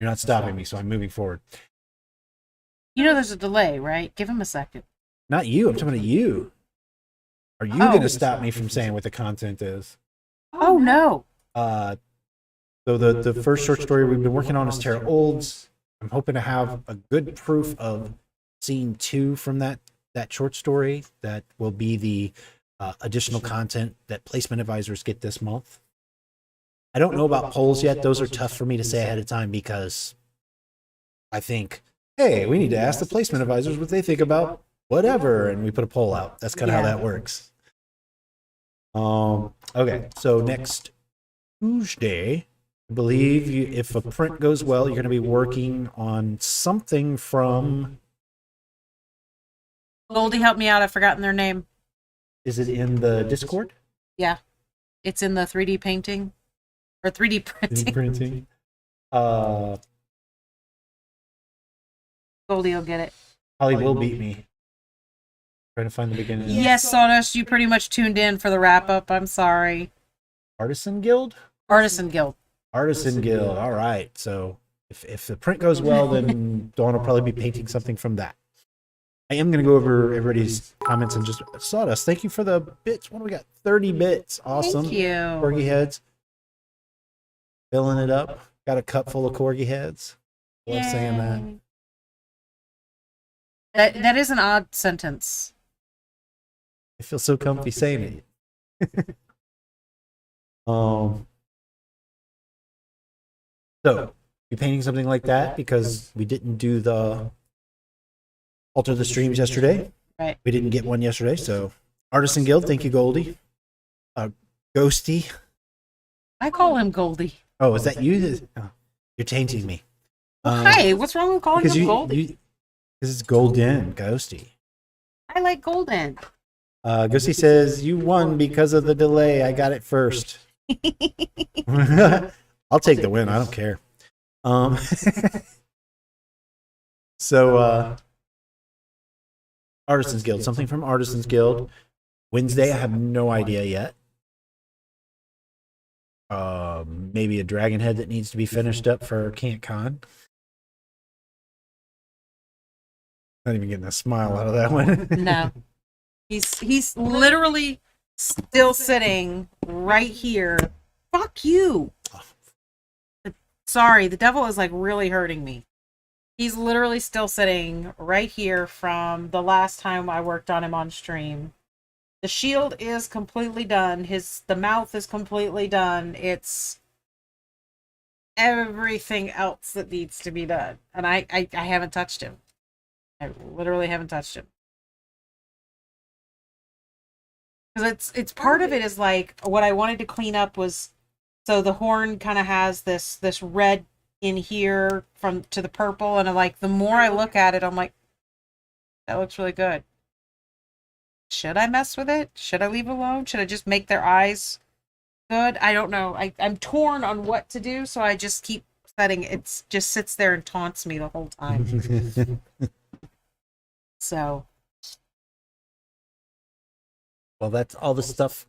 You're not stopping me, so I'm moving forward. You know there's a delay, right? Give him a second. Not you. I'm talking about you. Are you going to stop me from saying what the content is? Oh no. So the first short story we've been working on is Tara Olds. I'm hoping to have a good proof of scene 2 from that short story. That will be the additional content that placement advisors get this month. I don't know about polls yet. Those are tough for me to say ahead of time because I think, hey, we need to ask the placement advisors what they think about whatever, and we put a poll out. That's kind of how that works. Okay, so next Tuesday, I believe if a print goes well, you're going to be working on something from... Goldie, help me out. I've forgotten their name. Is it in the Discord? Yeah. It's in the 3D painting. Or 3D printing. 3D printing. Goldie will get it. Holly will beat me. Trying to find the beginning. Yes, Sawdust, you pretty much tuned in for the wrap-up. I'm sorry. Artisan Guild? Artisan Guild. Artisan Guild. All right. So if the print goes well, then Dawn will probably be painting something from that. I am going to go over everybody's comments and just Sawdust. Thank you for the bits. What do we got? 30 bits. Awesome. Thank you. Corgi heads. Filling it up. Got a cup full of corgi heads. Love saying that. That is an odd sentence. I feel so comfy saying it. So, be painting something like that because we didn't do the alter the streams yesterday. Right. We didn't get one yesterday, so Artisan Guild, thank you, Goldie. Ghosty. I call him Goldie. Oh, is that you? Oh, you're tainting me. Hey, what's wrong with calling him Goldie? Because it's Golden, Ghosty. I like Golden. Ghosty says, you won because of the delay. I got it first. I'll take the win. I don't care. So, Artisans Guild. Something from Artisans Guild. Wednesday, I have no idea yet. Maybe a dragon head that needs to be finished up for CanCon. Not even getting a smile out of that one. No. He's literally still sitting right here. Fuck you. Sorry, the devil is like really hurting me. He's literally still sitting right here from the last time I worked on him on stream. The shield is completely done. The mouth is completely done. It's everything else that needs to be done. And I haven't touched him. I literally haven't touched him. Because it's part of it is like what I wanted to clean up was, so the horn kind of has this red in here from to the purple, and I'm like, the more I look at it, I'm like, that looks really good. Should I mess with it? Should I leave it alone? Should I just make their eyes good? I don't know. I'm torn on what to do, so I just keep setting it. Just sits there and taunts me the whole time. So. Well, that's all the stuff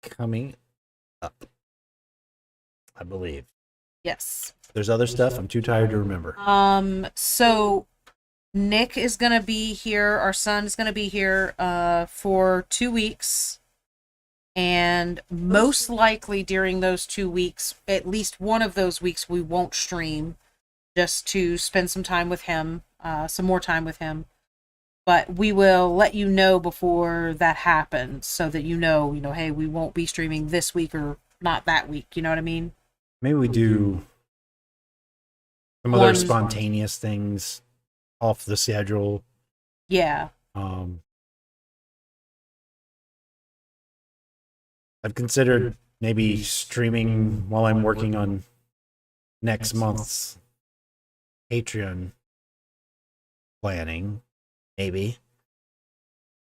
coming up, I believe. Yes. There's other stuff. I'm too tired to remember. So Nick is gonna be here. Our son is gonna be here for 2 weeks. And most likely during those 2 weeks, at least one of those weeks, we won't stream just to spend some time with him, some more time with him. But we will let you know before that happens so that you know, hey, we won't be streaming this week or not that week. You know what I mean? Maybe we do some other spontaneous things off the schedule. Yeah. I've considered maybe streaming while I'm working on next month's Patreon planning. Maybe.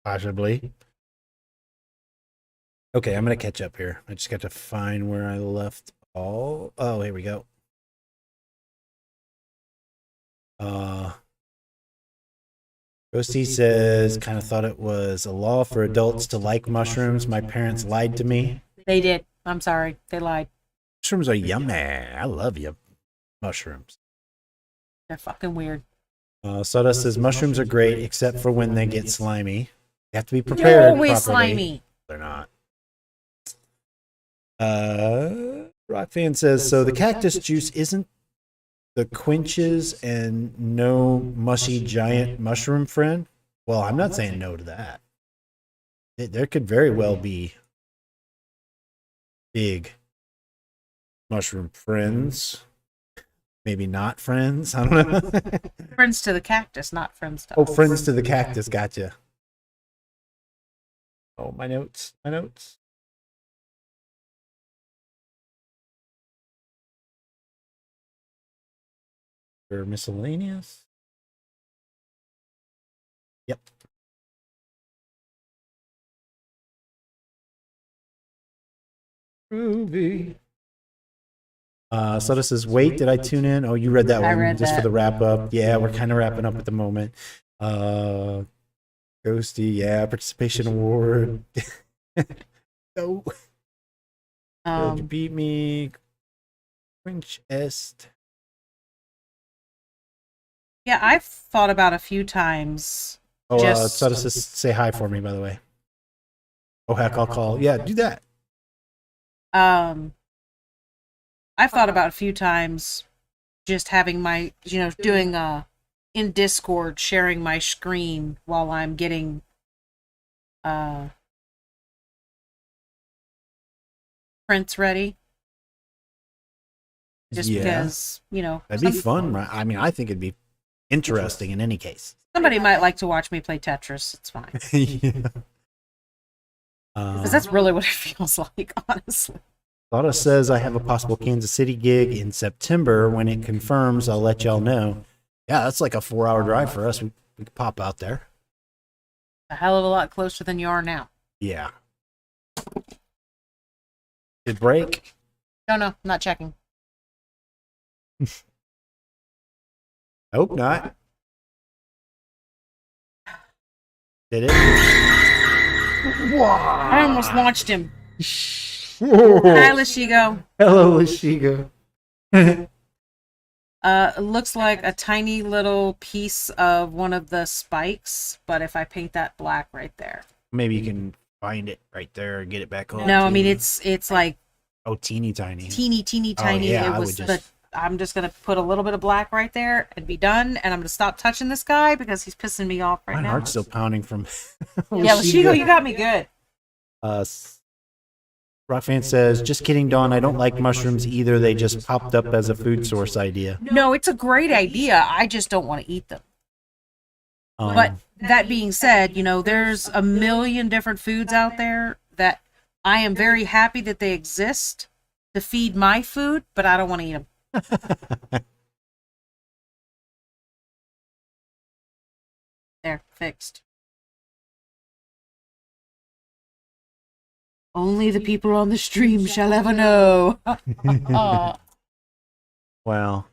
Possibly. Okay, I'm going to catch up here. I just got to find where I left all. Oh, here we go. Ghosty says, kind of thought it was a law for adults to like mushrooms. My parents lied to me. They did. I'm sorry. They lied. Mushrooms are yummy. I love you. Mushrooms. They're fucking weird. Sawdust says, mushrooms are great, except for when they get slimy. You have to be prepared. They're always properly. slimy. They're not. Rockfan says, so the cactus juice isn't the quenches and no mushy giant mushroom friend? Well, I'm not saying no to that. There could very well be big mushroom friends. Maybe not friends. I don't know. Friends to the cactus, not friends to Oh, friends to the cactus. Gotcha. Oh, my notes. My notes. For miscellaneous. Yep. Groovy. Soda says, wait, did I tune in? Oh, you read that one read just that. for the wrap up. Yeah, we're kind of wrapping up at the moment. Ghosty, yeah, participation award. No. You beat me. Quench est. Yeah, I've thought about a few times. Oh, Soda says, say hi for me, by the way. Oh, heck, I'll call. Yeah, do that. I've thought about a few times just having my, doing in Discord, sharing my screen while I'm getting prints ready. Just because, That'd be fun, right? I mean, I think it'd be interesting in any case. Somebody might like to watch me play Tetris. It's fine. Yeah. Because that's really what it feels like, honestly. Lotta says, I have a possible Kansas City gig in September. When it confirms, I'll let y'all know. Yeah, that's like a 4-hour drive for us. We could pop out there. A hell of a lot closer than you are now. Yeah. Did break? No, I'm not checking. Hope not. Did it? I almost launched him. Hi, Lashigo. Hello, Lashigo. It looks like a tiny little piece of one of the spikes, but if I paint that black right there. Maybe you can find it right there and get it back on. No, I mean it's like teeny tiny. Teeny tiny. Yeah, It was I'm just gonna put a little bit of black right there and be done, and I'm gonna stop touching this guy because he's pissing me off right now. My heart's still pounding from Yeah, Lashigo, you got me good. Rockfan says, just kidding, Dawn. I don't like mushrooms either. They just popped up as a food source idea. No, it's a great idea. I just don't want to eat them. But that being said, there's a million different foods out there that I am very happy that they exist to feed my food, but I don't want to eat them. There, fixed. Only the people on the stream shall ever know. Well,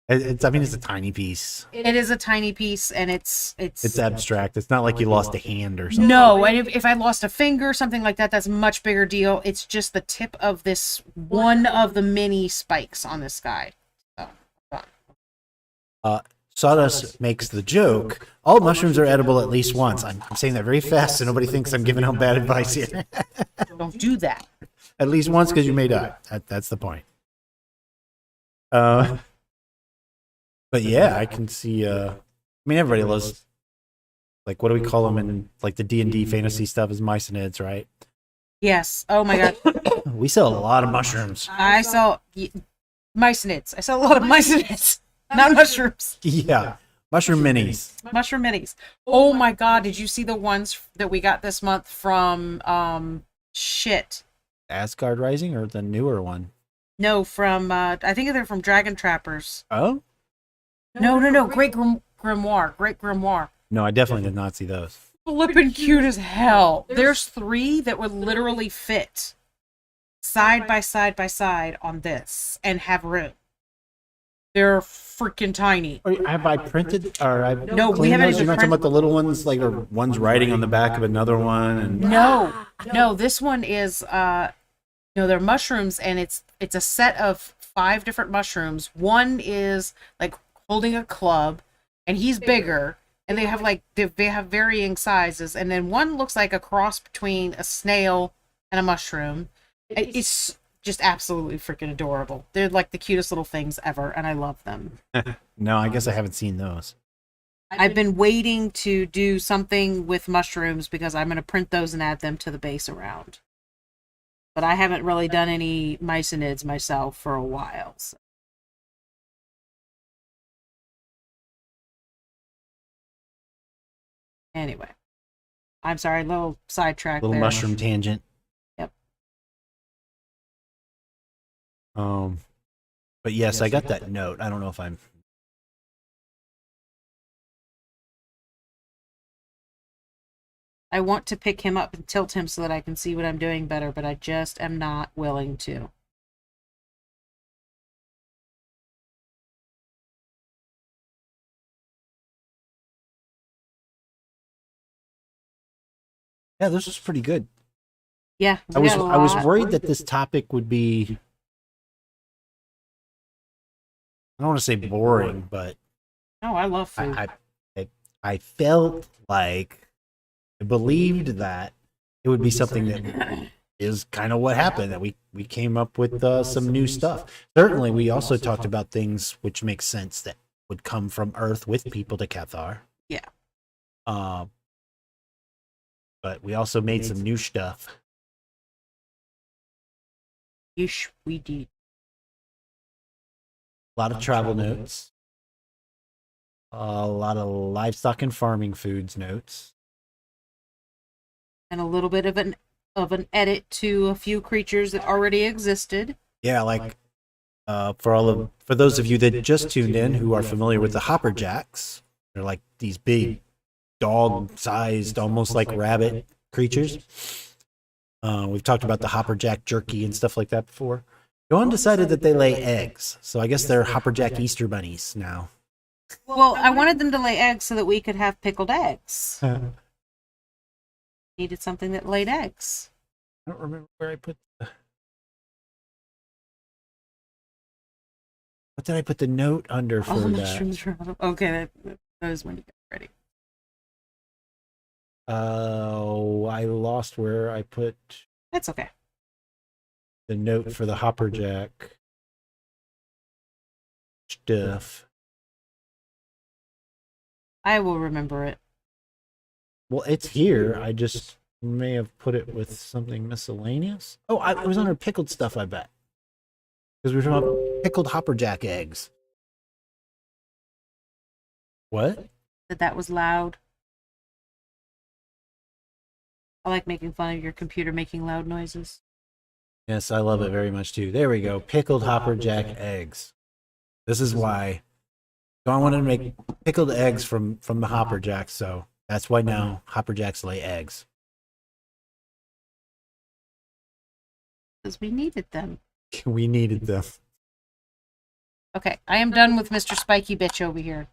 It's I mean, it's a tiny piece. It is a tiny piece, and it's It's abstract. It's not like you lost a hand or something. no. And if I lost a finger or something like that, that's a much bigger deal. It's just the tip of this one of the many spikes on this guy. So, Sawdust makes the joke. All mushrooms are edible at least once. I'm saying that very fast so nobody thinks I'm giving out bad advice here. don't do that. At least once because you may die. That's the point. But yeah, I can see. I mean, everybody loves. Like, what do we call them in like the D&D fantasy stuff? Is myconids, right? Yes. Oh my god. We sell a lot of mushrooms. I saw myconids. I saw a lot of myconids, not mushrooms. Yeah, mushroom minis. Mushroom minis. Oh my god, did you see the ones that we got this month from shit. Asgard Rising or the newer one? No, from I think they're from Dragon Trappers. Oh? No. Great Grimoire. No, I definitely did not see those. Flippin' cute as hell. There's 3 that would literally fit side by side on this and have room. They're freaking tiny. Have I printed or I've No, we cleaned haven't those? even You're not talking about the little ones, like or one's riding on the back of another one, and No, this one is they're mushrooms, and it's a set of 5 different mushrooms. One is like holding a club, and he's bigger, and they have varying sizes, and then one looks like a cross between a snail and a mushroom. It's just absolutely freaking adorable. They're like the cutest little things ever, and I love them. No, I guess I haven't seen those. I've been waiting to do something with mushrooms because I'm going to print those and add them to the base around. But I haven't really done any myconids myself for a while. So. Anyway, I'm sorry, little sidetrack Little there. mushroom tangent. Yep. But yes, I got that note. I don't know if I'm. I want to pick him up and tilt him so that I can see what I'm doing better, but I just am not willing to. Yeah, this was pretty good. Yeah, I was worried that this topic would be. I don't want to say boring, but No, I love food. I felt like I believed that it would be something that is kind of what happened, that we came up with some new stuff. Certainly, we also talked about things which make sense that would come from Earth with people to Cathar. Yeah. But we also made some new stuff. Yeesh, we did. A lot of travel notes. A lot of livestock and farming foods notes. And a little bit of an edit to a few creatures that already existed. Yeah, like for those of you that just tuned in who are familiar with the hopperjacks, they're like these big dog-sized, almost like rabbit creatures. We've talked about the hopperjack jerky and stuff like that before. Dawn decided that they lay eggs, so I guess they're hopperjack Easter bunnies now. Well, I wanted them to lay eggs so that we could have pickled eggs. Needed something that laid eggs. I don't remember where I put what did I put the note under for All the that? mushrooms are out. Okay, that is when you get ready. I lost where I put That's okay. the note for the hopperjack stuff. I will remember it. Well, it's here. I just may have put it with something miscellaneous. Oh, it was under pickled stuff, I bet. Because we were talking about pickled hopperjack eggs. What? That was loud. I like making fun of your computer making loud noises. Yes, I love it very much too. There we go. Pickled hopperjack eggs. This is why Dawn wanted to make pickled eggs from the hopperjacks, so that's why now hopperjacks lay eggs. Because we needed them. We needed them. Okay, I am done with Mr. Spiky Bitch over here.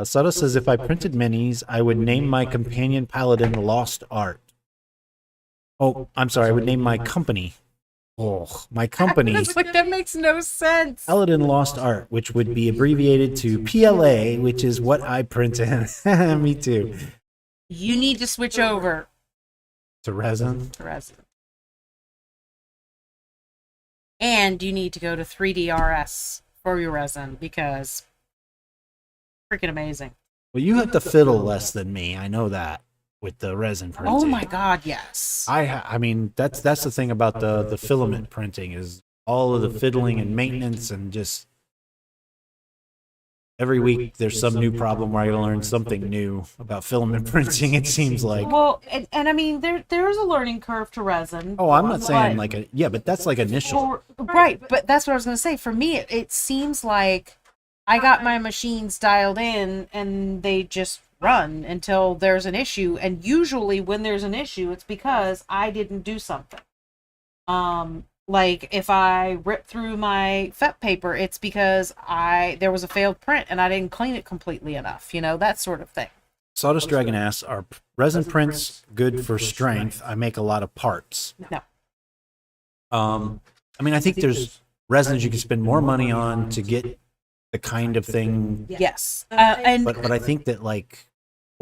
Suda says, if I printed minis, I would name my companion paladin Lost Art. Oh, I'm sorry. I would name my company. Oh, my company. Like, that makes no sense. Paladin Lost Art, which would be abbreviated to PLA, which is what I print in. Me too. You need to switch over To resin. to resin. And you need to go to 3DRS for your resin because freaking amazing. Well, you have to fiddle less than me. I know that with the resin printing. Oh my god, yes. I mean that's the thing about the filament printing is all of the fiddling and maintenance and just every week there's some new problem where I gotta learn something new about filament printing. It seems like. Well, and I mean there is a learning curve to resin. Oh, I'm not saying like but that's like initial. Right, but that's what I was going to say. For me, it seems like I got my machines dialed in and they just run until there's an issue. And usually when there's an issue, it's because I didn't do something. Like if I rip through my FEP paper, it's because there was a failed print and I didn't clean it completely enough, that sort of thing. Sawdust Dragon asks, are resin prints good for strength? I make a lot of parts. No. I mean, I think there's resins you can spend more money on to get the kind of thing. Yes. But I think that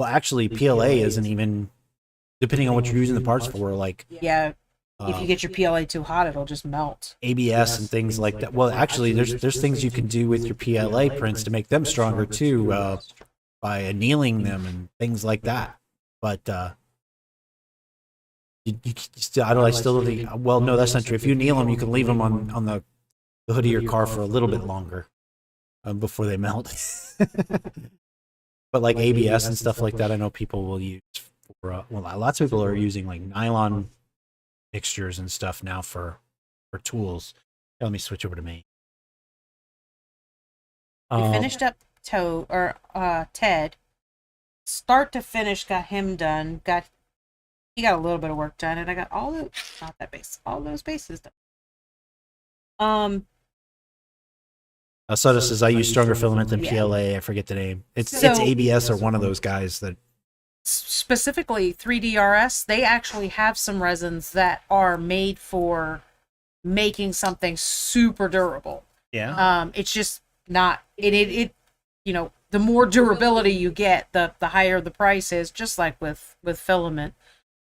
actually PLA isn't even, depending on what you're using the parts for, yeah. If you get your PLA too hot, it'll just melt. ABS and things like that. Well, actually, there's things you can do with your PLA prints to make them stronger too, by annealing them and things like that. But you still, I still don't think. Well, no, that's not true. If you anneal them, you can leave them on the hood of your car for a little bit longer before they melt. But like ABS and stuff like that, I know people will use for. Lots of people are using like nylon mixtures and stuff now for tools. Let me switch over to me. We finished up Ted. Start to finish, got him done. He got a little bit of work done, and I got all those bases done. Suda says I use stronger filament than PLA. I forget the name. It's ABS or one of those guys that. Specifically 3DRS, they actually have some resins that are made for making something super durable. Yeah. It's just not it the more durability you get, the higher the price is, just like with filament.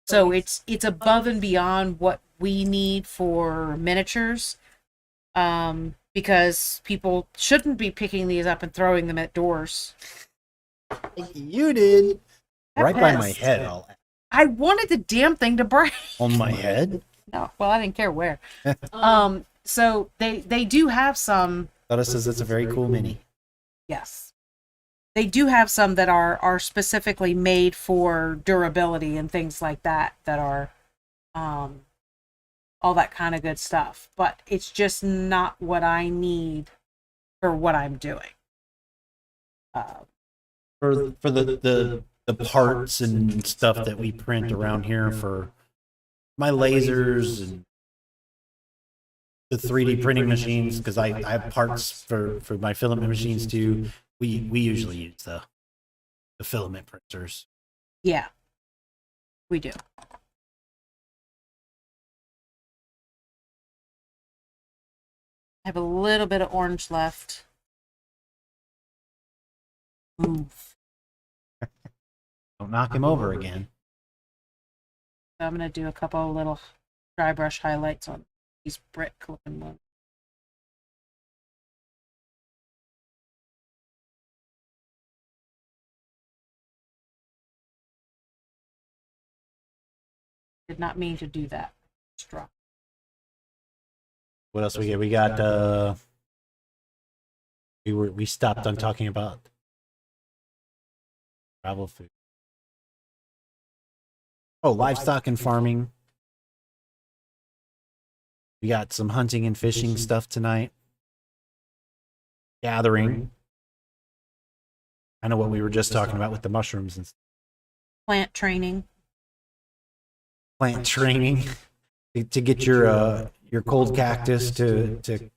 So it's above and beyond what we need for miniatures. Because people shouldn't be picking these up and throwing them at doors. You did. Right by my head. I wanted the damn thing to break. On my head? No, well, I didn't care where. So they do have some. Suda says it's a very cool mini. Yes, they do have some that are specifically made for durability and things like that. That are, all that kind of good stuff. But it's just not what I need for what I'm doing. For the parts and stuff that we print around here for my lasers and the 3D printing machines, because I have parts for my filament machines too. We usually use the filament printers. Yeah, we do. I have a little bit of orange left. Move. Don't knock him over again. So I'm going to do a couple of little dry brush highlights on these brick looking ones. Did not mean to do that. Straw. What else we get? We got we stopped on talking about travel food. Oh, livestock and farming. We got some hunting and fishing stuff tonight. Gathering. I know what we were just talking about with the mushrooms and stuff. Plant training. Plant training to get your cold cactus to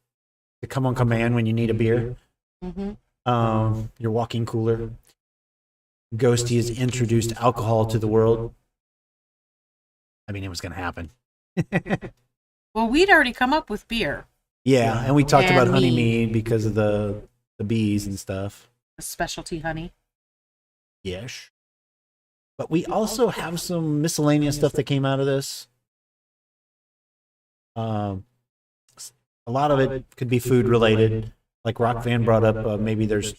to come on command when you need a beer. Your walking cooler. Ghosty has introduced alcohol to the world. I mean, it was going to happen. Well, we'd already come up with beer. Yeah, and we talked And about honey mead. mead because of the bees and stuff. Specialty honey. Yes. But we also have some miscellaneous stuff that came out of this. A lot of it could be food related. Like Rock Van brought up, maybe there's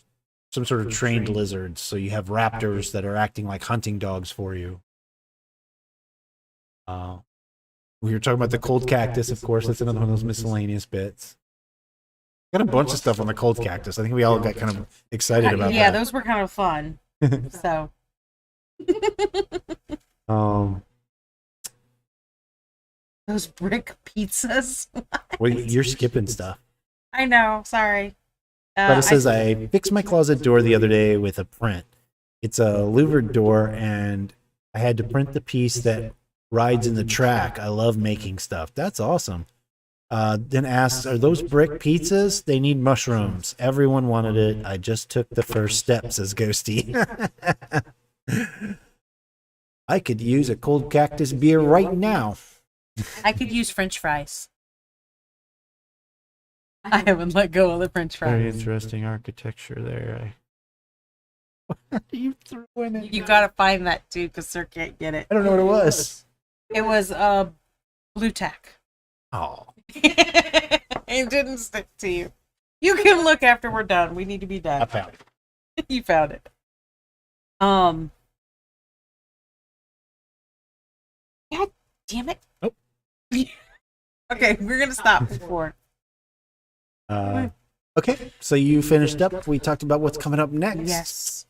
some sort of trained lizards. So you have raptors that are acting like hunting dogs for you. We were talking about the cold cactus, of course. That's another one of those miscellaneous bits. Got a bunch of stuff on the cold cactus. I think we all got kind of excited about that. Yeah, those were kind of fun. So. Those brick pizzas. Well, you're skipping stuff. I know. Sorry. But it says I fixed my closet door the other day with a print. It's a louvered door, and I had to print the piece that rides in the track. I love making stuff. That's awesome. Then asks, are those brick pizzas? They need mushrooms. Everyone wanted it. I just took the first step, says Ghosty. I could use a cold cactus beer right now. I could use French fries. I haven't let go of the French fries. Very interesting architecture there. What are you throwing it? You gotta find that too, because Sir can't get it. I don't know what it was. It was blue tack. Oh. It didn't stick to you. You can look after we're done. We need to be done. I found it. You found it. God damn it. Oh. Okay, we're gonna stop before. Okay, so you finished up. We talked about what's coming up next. Yes.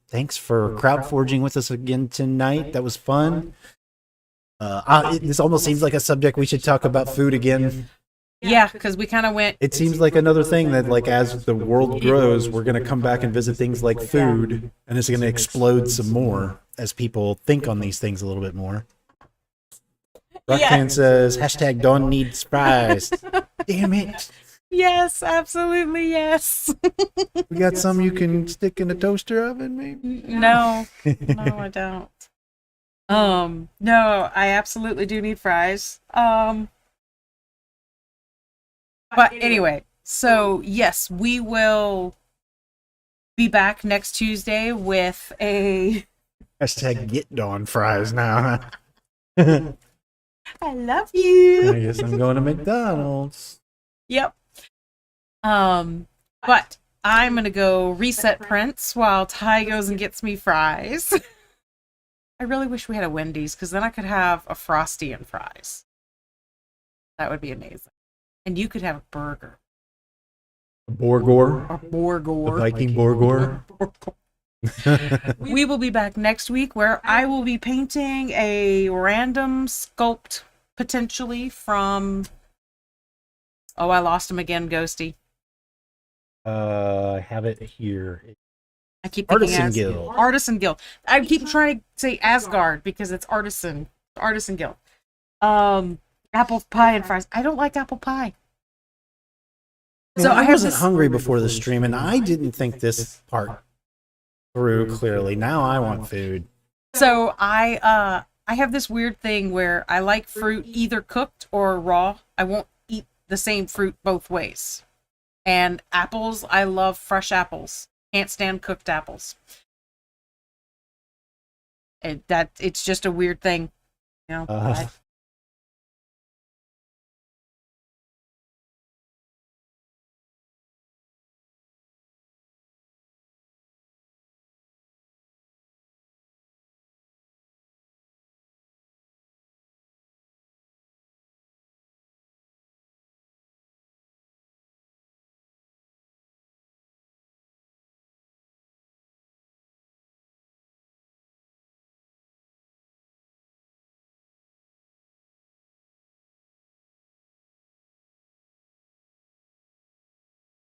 Thanks for crowd forging with us again tonight. That was fun. This almost seems like a subject we should talk about food again. Yeah, because we kind of went. It seems like another thing that, like, as the world grows, we're going to come back and visit things like food, and it's going to explode some more as people think on these things a little bit more. Rockman says, hashtag Dawn needs fries. Damn it. Yes, absolutely, yes. We got some you can stick in a toaster oven, maybe? No, no, I don't. No, I absolutely do need fries. But anyway, so yes, we will be back next Tuesday with a Hashtag get Dawn fries now. I love you. I guess I'm going to McDonald's. Yep. But I'm gonna go reset Prince while Ty goes and gets me fries. I really wish we had a Wendy's, because then I could have a Frosty and fries. That would be amazing. And you could have a burger. Borgor. Or Borgor. A Viking Borgor. We will be back next week, where I will be painting a random sculpt, potentially from... Oh, I lost him again, Ghosty. I have it here. I keep thinking Artisan Guild. Artisan Guild. I keep trying to say Asgard because it's Artisan Guild. Apple pie and fries. I don't like apple pie. So I wasn't hungry before the stream, and I didn't think this part through clearly. Now I want food. So I have this weird thing where I like fruit either cooked or raw. I won't eat the same fruit both ways. And apples, I love fresh apples. Can't stand cooked apples. It's just a weird thing, you know.